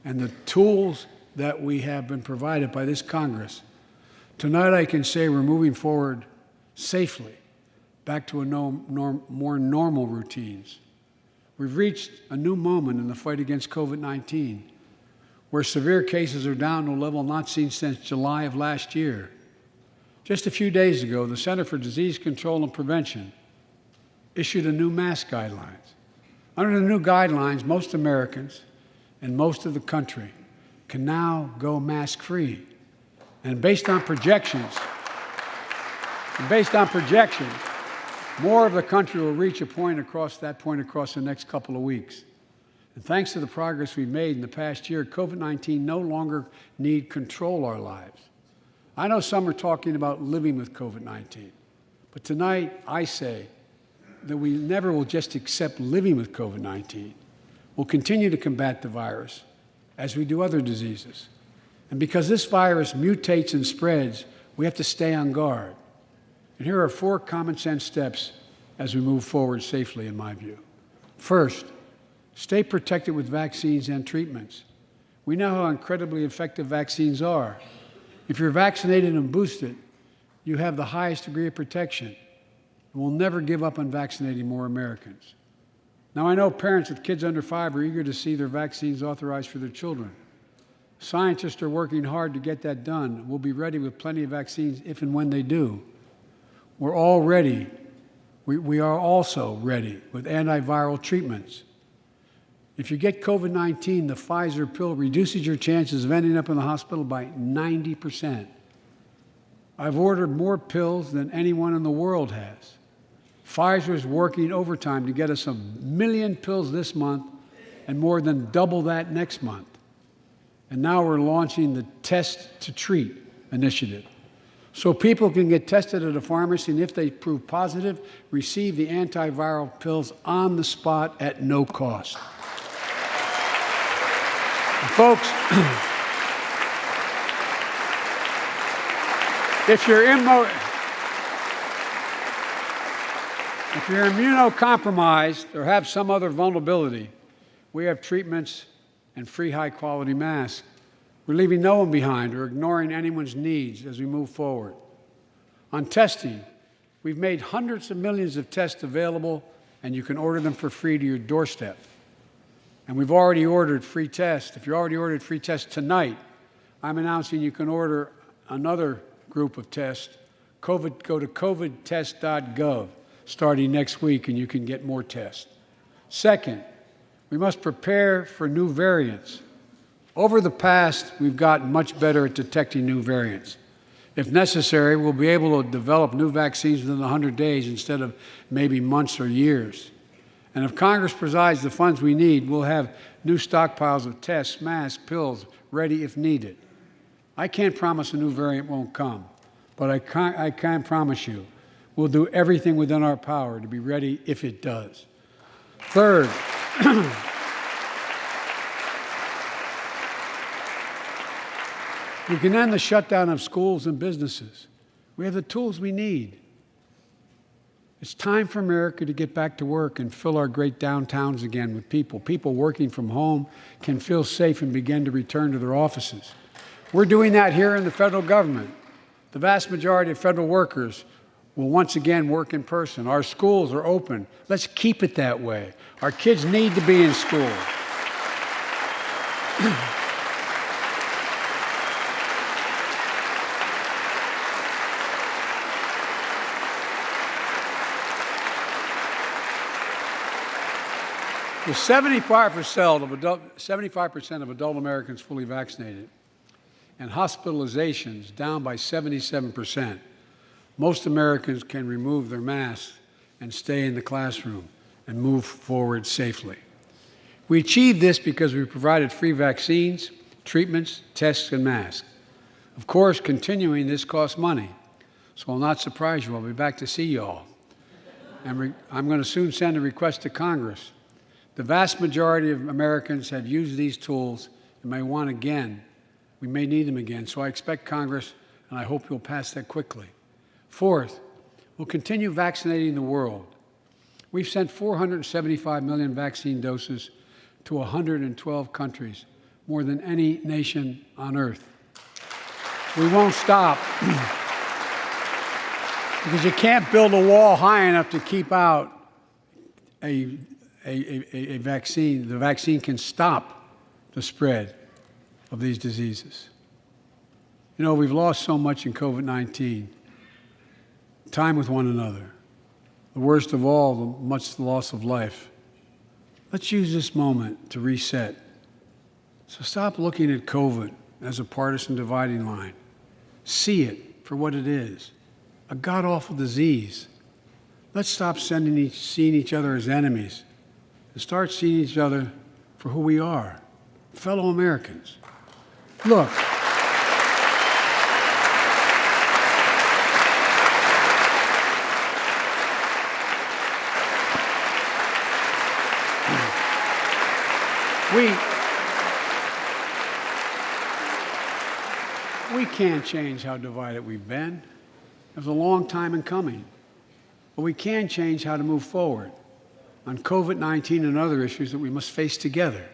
and the tools that we have been provided by this Congress, tonight I can say we're moving forward safely back to more normal routines. We've reached a new moment in the fight against COVID-19, where severe cases are down to a level not seen since July of last year. Just a few days ago, the Center for Disease Control and Prevention issued a new mask guidelines. Under the new guidelines, most Americans and most of the country can now go mask-free. And based on projections, more of the country will reach that point across the next couple of weeks. And thanks to the progress we've made in the past year, COVID-19 no longer need control our lives. I know some are talking about living with COVID-19, but tonight I say that we never will just accept living with COVID-19. We'll continue to combat the virus as we do other diseases. And because this virus mutates and spreads, we have to stay on guard. And here are 4 common sense steps as we move forward safely, in my view. First, stay protected with vaccines and treatments. We know how incredibly effective vaccines are. If you're vaccinated and boosted, you have the highest degree of protection. We'll never give up on vaccinating more Americans. Now, I know parents with kids under 5 are eager to see their vaccines authorized for their children. Scientists are working hard to get that done. We'll be ready with plenty of vaccines if and when they do. We're all ready. We are also ready with antiviral treatments. If you get COVID-19, the Pfizer pill reduces your chances of ending up in the hospital by 90%. I've ordered more pills than anyone in the world has. Pfizer is working overtime to get us 1 million pills this month and more than double that next month. And now we're launching the Test to Treat initiative. So people can get tested at a pharmacy, and if they prove positive, receive the antiviral pills on the spot at no cost. And folks, if you're immunocompromised or have some other vulnerability, we have treatments and free high-quality masks. We're leaving no one behind or ignoring anyone's needs as we move forward. On testing, we've made hundreds of millions of tests available, and you can order them for free to your doorstep. And we've already ordered free tests. If you already ordered free tests tonight, I'm announcing you can order another group of tests. Go to covidtest.gov starting next week, and you can get more tests. Second, we must prepare for new variants. Over the past, we've gotten much better at detecting new variants. If necessary, we'll be able to develop new vaccines within 100 days instead of maybe months or years. And if Congress provides the funds we need, we'll have new stockpiles of tests, masks, pills ready if needed. I can't promise a new variant won't come, but I can promise you we'll do everything within our power to be ready if it does. Third, we can end the shutdown of schools and businesses. We have the tools we need. It's time for America to get back to work and fill our great downtowns again with people. People working from home can feel safe and begin to return to their offices. We're doing that here in the federal government. The vast majority of federal workers will once again work in person. Our schools are open. Let's keep it that way. Our kids need to be in school. With 75% of adult Americans fully vaccinated and hospitalizations down by 77%, most Americans can remove their masks and stay in the classroom and move forward safely. We achieved this because we provided free vaccines, treatments, tests, and masks. Of course, continuing this costs money, so I'll not surprise you. I'll be back to see you all. And I'm going to soon send a request to Congress. The vast majority of Americans have used these tools and may want again. We may need them again. So I expect Congress, and I hope you'll pass that quickly. Fourth, we'll continue vaccinating the world. We've sent 475 million vaccine doses to 112 countries, more than any nation on earth. We won't stop because you can't build a wall high enough to keep out a vaccine. The vaccine can stop the spread of these diseases. You know, we've lost so much in COVID-19, time with one another. The worst of all, much the loss of life. Let's use this moment to reset. So stop looking at COVID as a partisan dividing line. See it for what it is, a god-awful disease. Let's stop seeing each other as enemies and start seeing each other for who we are, fellow Americans. Look, we can't change how divided we've been. It was a long time in coming. But we can change how to move forward on COVID-19 and other issues that we must face together.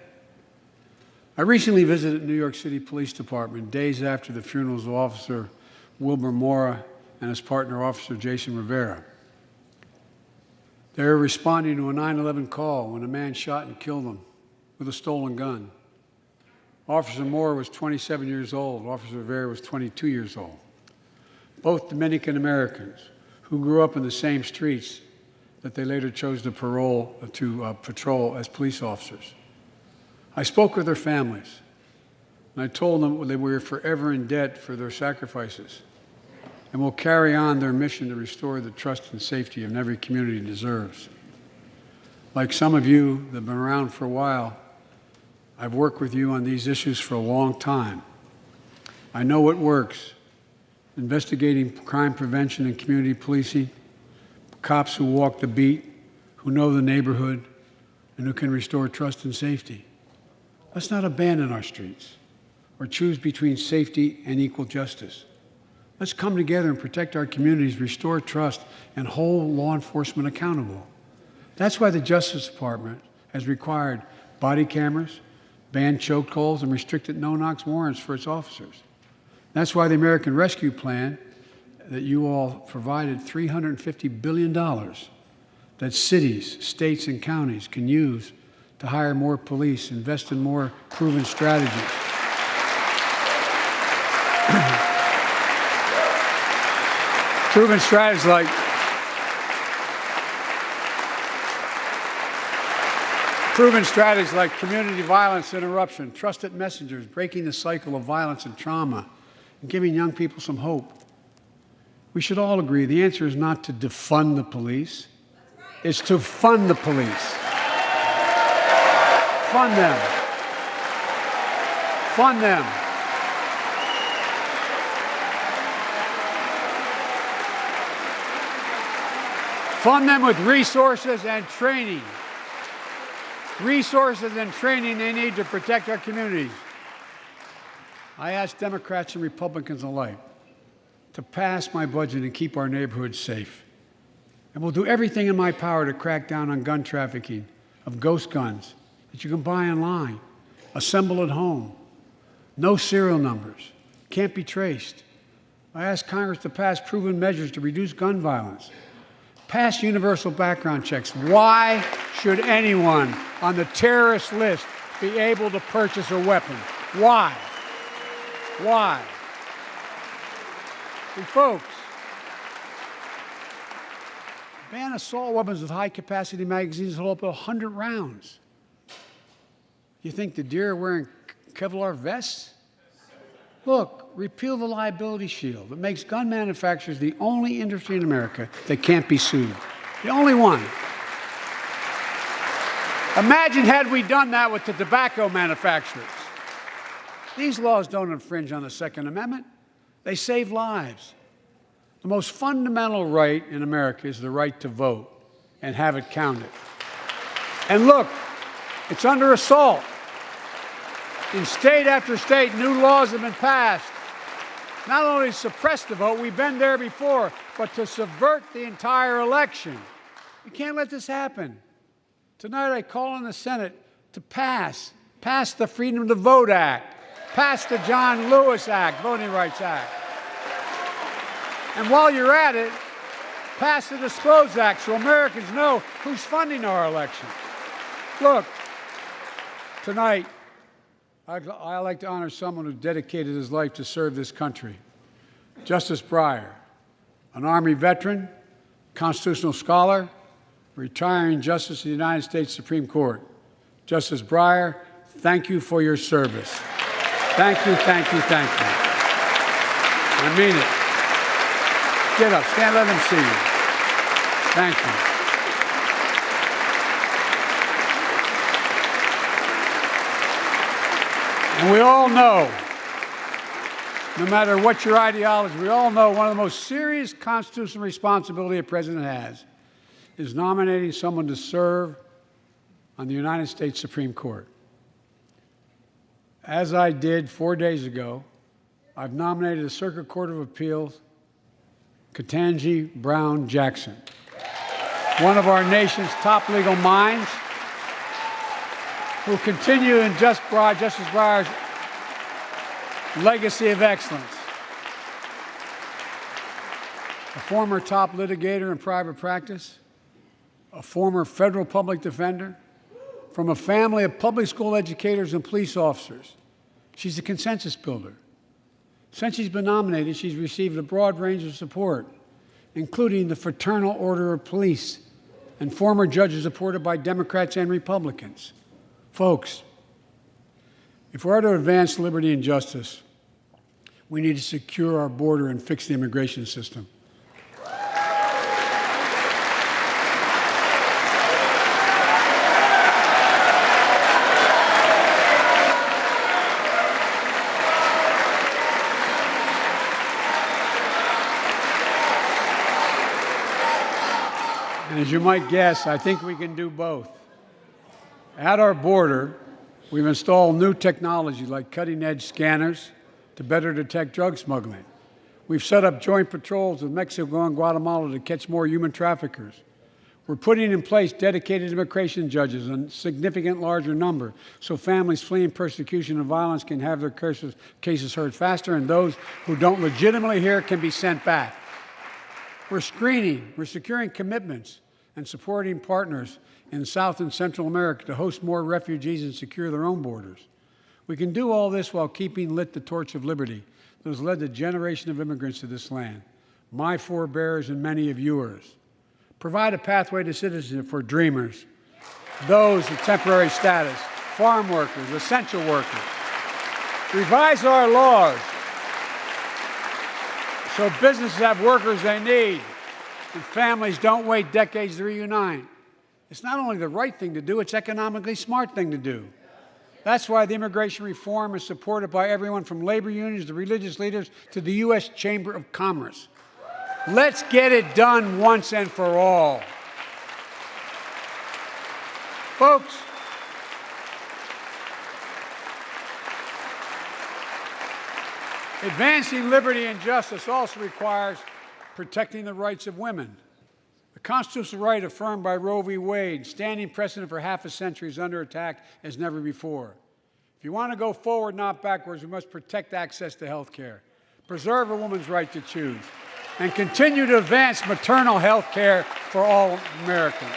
I recently visited New York City Police Department days after the funerals of Officer Wilbur Mora and his partner, Officer Jason Rivera. They were responding to a 9/11 call when a man shot and killed them with a stolen gun. Officer Mora was 27 years old. Officer Rivera was 22 years old. Both Dominican Americans who grew up in the same streets that they later chose to patrol as police officers. I spoke with their families, and I told them that we were forever in debt for their sacrifices and will carry on their mission to restore the trust and safety of every community deserves. Like some of you that have been around for a while, I've worked with you on these issues for a long time. I know what works. Investigating crime prevention and community policing, cops who walk the beat, who know the neighborhood, and who can restore trust and safety. Let's not abandon our streets or choose between safety and equal justice. Let's come together and protect our communities, restore trust, and hold law enforcement accountable. That's why the Justice Department has required body cameras, banned chokeholds, and restricted no-knock warrants for its officers. That's why the American Rescue Plan that you all provided $350 billion that cities, states, and counties can use to hire more police, invest in more proven strategies. Proven strategies like community violence interruption, trusted messengers, breaking the cycle of violence and trauma, and giving young people some hope. We should all agree the answer is not to defund the police, it's to fund the police. Fund them. Fund them. Fund them with resources and training. Resources and training they need to protect our communities. I ask Democrats and Republicans alike to pass my budget and keep our neighborhoods safe. And we'll do everything in my power to crack down on gun trafficking, of ghost guns that you can buy online, assemble at home, no serial numbers, can't be traced. I ask Congress to pass proven measures to reduce gun violence. Pass universal background checks. Why should anyone on the terrorist list be able to purchase a weapon? Why? Why? And folks, ban assault weapons with high-capacity magazines that hold up to 100 rounds. You think the deer are wearing Kevlar vests? Look, repeal the liability shield that makes gun manufacturers the only industry in America that can't be sued. The only one. Imagine had we done that with the tobacco manufacturers. These laws don't infringe on the Second Amendment. They save lives. The most fundamental right in America is the right to vote and have it counted. And look, it's under assault. In state after state, new laws have been passed, not only to suppress the vote, we've been there before, but to subvert the entire election. We can't let this happen. Tonight, I call on the Senate to pass Pass the Freedom to Vote Act. Pass the John Lewis Act, Voting Rights Act. And while you're at it, pass the Disclose Act so Americans know who's funding our elections. Look, tonight, I like to honor someone who dedicated his life to serve this country. Justice Breyer, an Army veteran, constitutional scholar, retiring Justice of the United States Supreme Court. Justice Breyer, thank you for your service. Thank you, thank you, thank you. I mean it. Get up, stand, let them see you. Thank you. And we all know, no matter what your ideology, we all know one of the most serious constitutional responsibility a president has is nominating someone to serve on the United States Supreme Court. As I did 4 days ago, I've nominated the Circuit Court of Appeals, Ketanji Brown Jackson, one of our nation's top legal minds, who will continue in Justice Breyer's legacy of excellence. A former top litigator in private practice, a former federal public defender, from a family of public school educators and police officers. She's a consensus builder. Since she's been nominated, she's received a broad range of support, including the Fraternal Order of Police and former judges supported by Democrats and Republicans. Folks, if we're to advance liberty and justice, we need to secure our border and fix the immigration system. And as you might guess, I think we can do both. At our border, we've installed new technology like cutting-edge scanners to better detect drug smuggling. We've set up joint patrols with Mexico and Guatemala to catch more human traffickers. We're putting in place dedicated immigration judges, a significant larger number, so families fleeing persecution and violence can have their cases heard faster, and those who don't legitimately hear can be sent back. We're screening, we're securing commitments, and supporting partners in South and Central America to host more refugees and secure their own borders. We can do all this while keeping lit the torch of liberty that has led a generation of immigrants to this land, my forebears and many of yours. Provide a pathway to citizenship for dreamers, those with temporary status, farm workers, essential workers. Revise our laws so businesses have workers they need and families don't wait decades to reunite. It's not only the right thing to do, it's economically smart thing to do. That's why the immigration reform is supported by everyone from labor unions to religious leaders to the U.S. Chamber of Commerce. Let's get it done once and for all. Folks, advancing liberty and justice also requires protecting the rights of women. The constitutional right affirmed by Roe v. Wade, standing precedent for half a century, is under attack as never before. If you want to go forward, not backwards, we must protect access to health care, preserve a woman's right to choose, and continue to advance maternal health care for all Americans.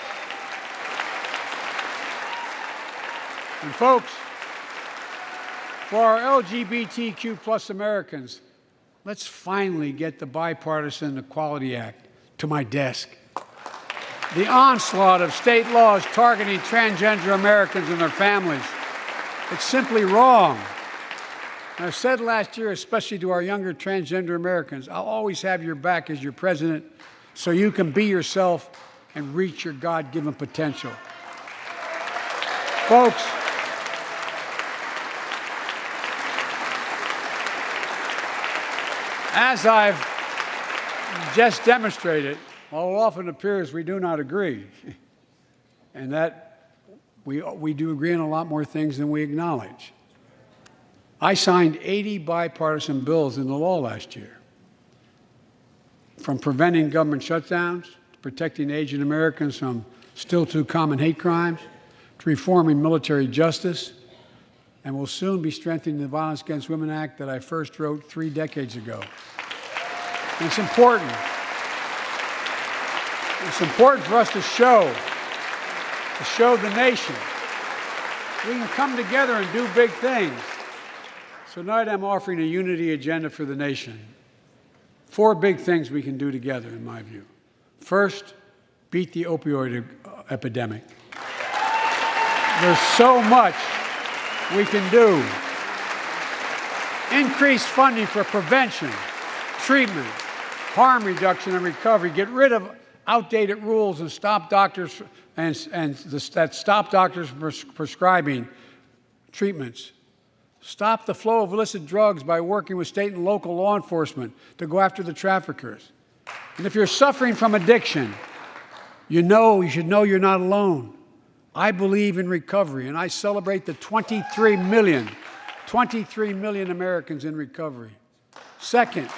And folks, for our LGBTQ plus Americans, let's finally get the Bipartisan Equality Act to my desk. The onslaught of state laws targeting transgender Americans and their families, it's simply wrong. And I said last year, especially to our younger transgender Americans, I'll always have your back as your president so you can be yourself and reach your God-given potential. Folks, as I've just demonstrated, while it often appears we do not agree, and that we do agree on a lot more things than we acknowledge. I signed 80 bipartisan bills into law last year, from preventing government shutdowns, to protecting Asian Americans from still too common hate crimes, to reforming military justice, and will soon be strengthening the Violence Against Women Act that I first wrote 3 decades ago. And it's important. It's important for us to show the nation we can come together and do big things. So tonight I'm offering a unity agenda for the nation. 4 big things we can do together, in my view. First, beat the opioid epidemic. There's so much we can do. Increase funding for prevention, treatment, harm reduction, and recovery. Get rid of outdated rules and stop doctors that stop doctors from prescribing treatments. Stop the flow of illicit drugs by working with state and local law enforcement to go after the traffickers. And if you're suffering from addiction, you should know you're not alone. I believe in recovery, and I celebrate the 23 million Americans in recovery. Second,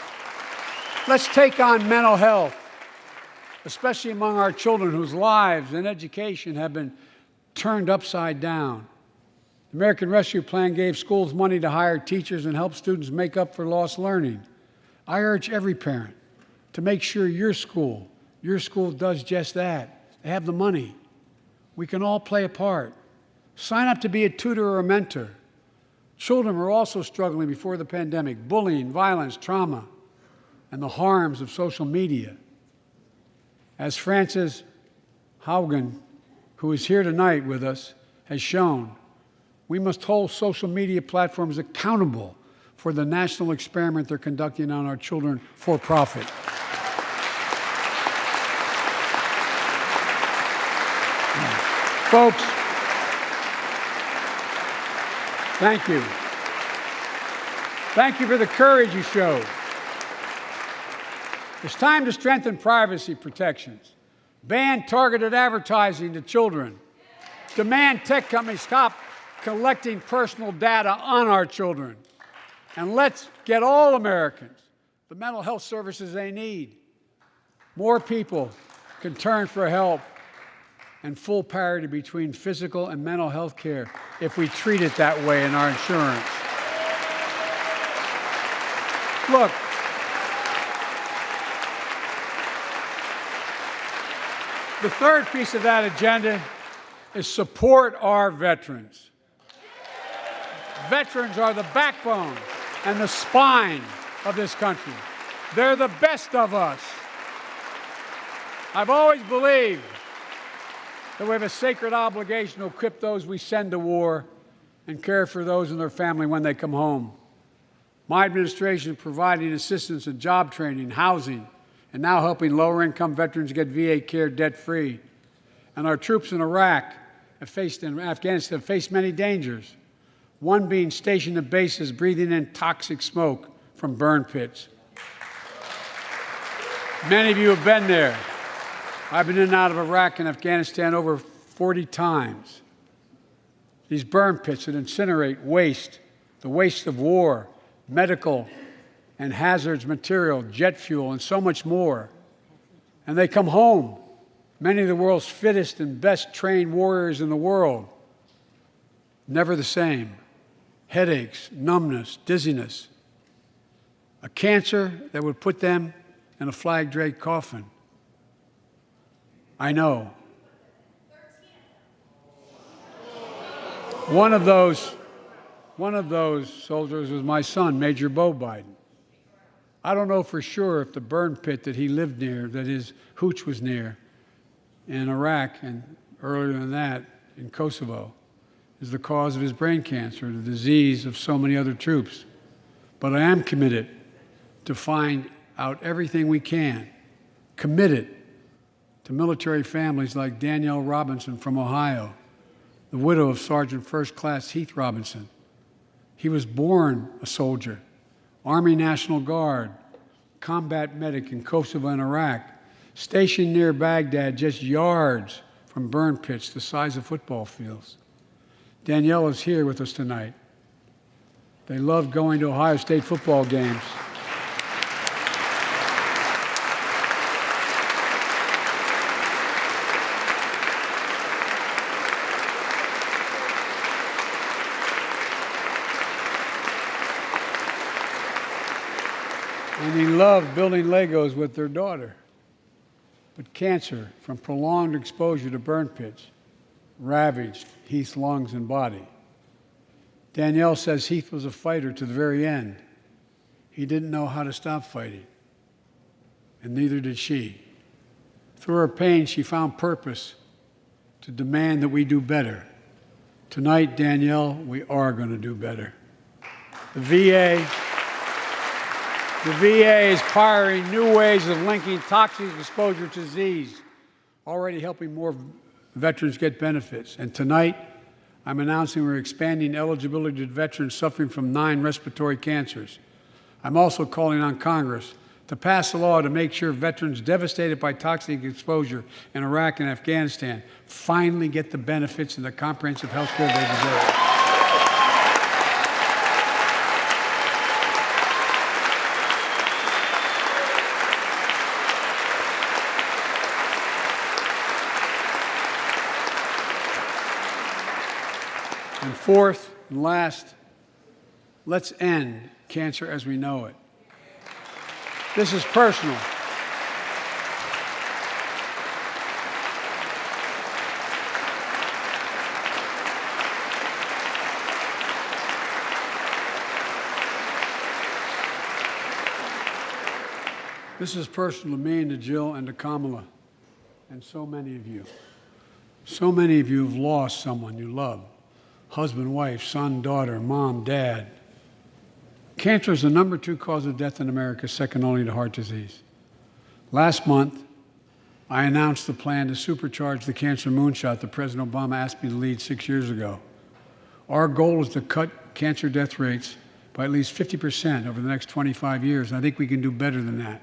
let's take on mental health, especially among our children whose lives and education have been turned upside down. The American Rescue Plan gave schools money to hire teachers and help students make up for lost learning. I urge every parent to make sure your school does just that. They have the money. We can all play a part. Sign up to be a tutor or a mentor. Children were also struggling before the pandemic: bullying, violence, trauma, and the harms of social media. As Frances Haugen, who is here tonight with us, has shown, we must hold social media platforms accountable for the national experiment they're conducting on our children for profit. Folks, thank you. Thank you for the courage you showed. It's time to strengthen privacy protections, ban targeted advertising to children, demand tech companies stop collecting personal data on our children, and let's get all Americans the mental health services they need. More people can turn for help and full parity between physical and mental health care if we treat it that way in our insurance. Look, the third piece of that agenda is support our veterans. Veterans are the backbone and the spine of this country. They're the best of us. I've always believed that we have a sacred obligation to equip those we send to war and care for those in their family when they come home. My administration is providing assistance in job training, housing, and now helping lower-income veterans get VA care debt-free. And our troops in Iraq and Afghanistan have faced many dangers, one being stationed at bases breathing in toxic smoke from burn pits. Many of you have been there. I've been in and out of Iraq and Afghanistan over 40 times. These burn pits that incinerate waste, the waste of war, medical and hazardous material, jet fuel, and so much more. And they come home, many of the world's fittest and best trained warriors in the world. Never the same. Headaches, numbness, dizziness. A cancer that would put them in a flag-draped coffin. I know. One of those soldiers was my son, Major Bo Biden. I don't know for sure if the burn pit that he lived near, that his hooch was near in Iraq and earlier than that in Kosovo, is the cause of his brain cancer, the disease of so many other troops. But I am committed to find out everything we can, committed to military families like Danielle Robinson from Ohio, the widow of Sergeant First Class Heath Robinson. He was born a soldier, Army National Guard, combat medic in Kosovo and Iraq, stationed near Baghdad, just yards from burn pits the size of football fields. Danielle is here with us tonight. They love going to Ohio State football games. and he loved building Legos with their daughter. But cancer from prolonged exposure to burn pits ravaged Heath's lungs and body. Danielle says Heath was a fighter to the very end. He didn't know how to stop fighting, and neither did she. Through her pain, she found purpose to demand that we do better. Tonight, Danielle, we are going to do better. The VA is pioneering new ways of linking toxic exposure to disease, already helping more veterans get benefits. And tonight, I'm announcing we're expanding eligibility to veterans suffering from 9 respiratory cancers. I'm also calling on Congress to pass a law to make sure veterans devastated by toxic exposure in Iraq and Afghanistan finally get the benefits and the comprehensive health care they deserve. And fourth and last, let's end cancer as we know it. This is personal. This is personal to me and to Jill and to Kamala and so many of you. So many of you have lost someone you love. Husband, wife, son, daughter, mom, dad. Cancer is the #2 cause of death in America, second only to heart disease. Last month, I announced the plan to supercharge the cancer moonshot that President Obama asked me to lead 6 years ago. Our goal is to cut cancer death rates by at least 50% over the next 25 years, and I think we can do better than that.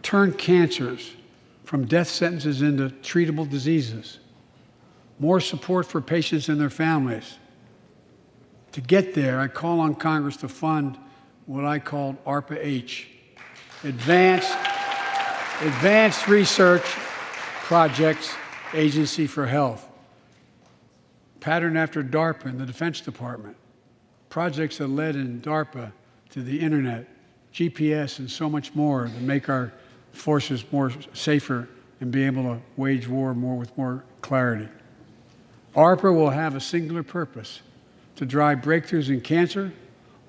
Turn cancers from death sentences into treatable diseases. More support for patients and their families. To get there, I call on Congress to fund what I call ARPA-H, Advanced Research Projects Agency for Health, patterned after DARPA in the Defense Department, projects that led in DARPA to the internet, GPS, and so much more that make our forces more safer and be able to wage war with more clarity. ARPA will have a singular purpose: to drive breakthroughs in cancer,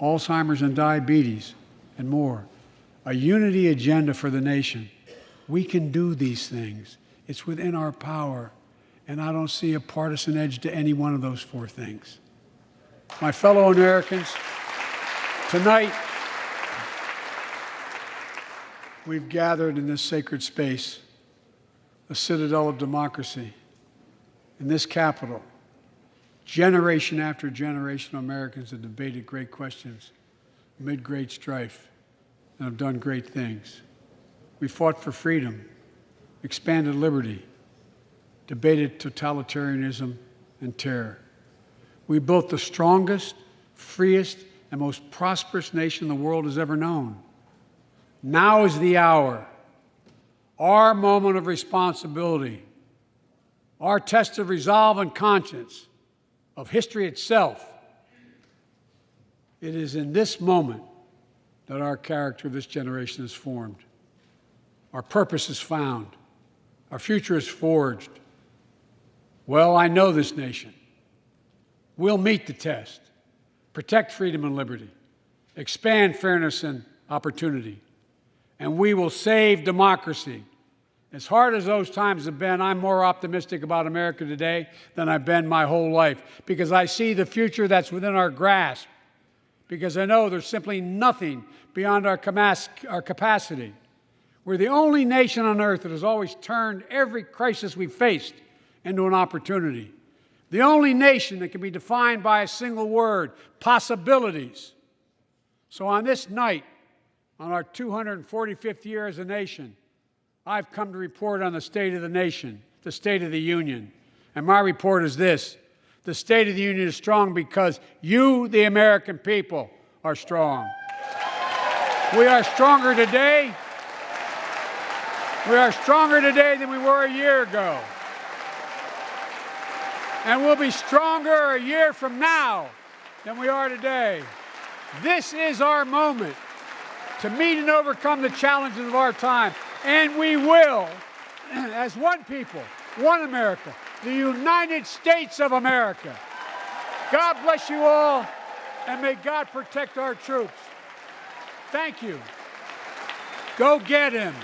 Alzheimer's and diabetes, and more. A unity agenda for the nation. We can do these things. It's within our power, and I don't see a partisan edge to any one of those 4 things. My fellow Americans, tonight, we've gathered in this sacred space, the citadel of democracy, in this Capitol. Generation after generation of Americans have debated great questions amid great strife and have done great things. We fought for freedom, expanded liberty, debated totalitarianism and terror. We built the strongest, freest, and most prosperous nation the world has ever known. Now is the hour, our moment of responsibility, our test of resolve and conscience, of history itself. It is in this moment that our character of this generation is formed. Our purpose is found. Our future is forged. Well, I know this nation. We'll meet the test, protect freedom and liberty, expand fairness and opportunity, and we will save democracy. As hard as those times have been, I'm more optimistic about America today than I've been my whole life, because I see the future that's within our grasp, because I know there's simply nothing beyond our capacity. We're the only nation on earth that has always turned every crisis we've faced into an opportunity. The only nation that can be defined by a single word: possibilities. So on this night, on our 245th year as a nation, I've come to report on the state of the nation, the State of the Union. And my report is this: the State of the Union is strong because you, the American people, are strong. We are stronger today. We are stronger today than we were a year ago. And we'll be stronger a year from now than we are today. This is our moment. to meet and overcome the challenges of our time. And we will, as one people, one America, the United States of America. God bless you all, and may God protect our troops. Thank you. Go get him.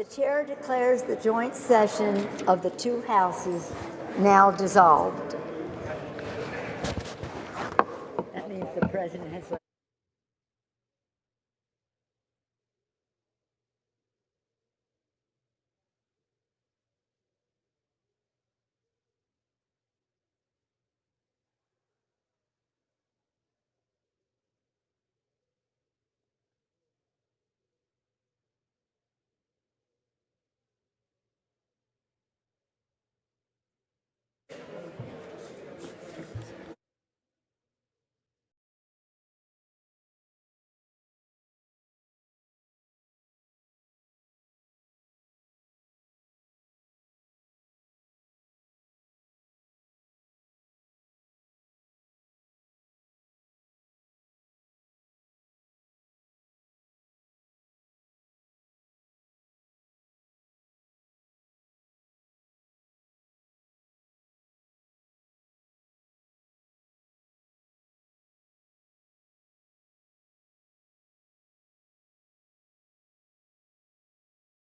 The chair declares the joint session of the two houses now dissolved. That means the president has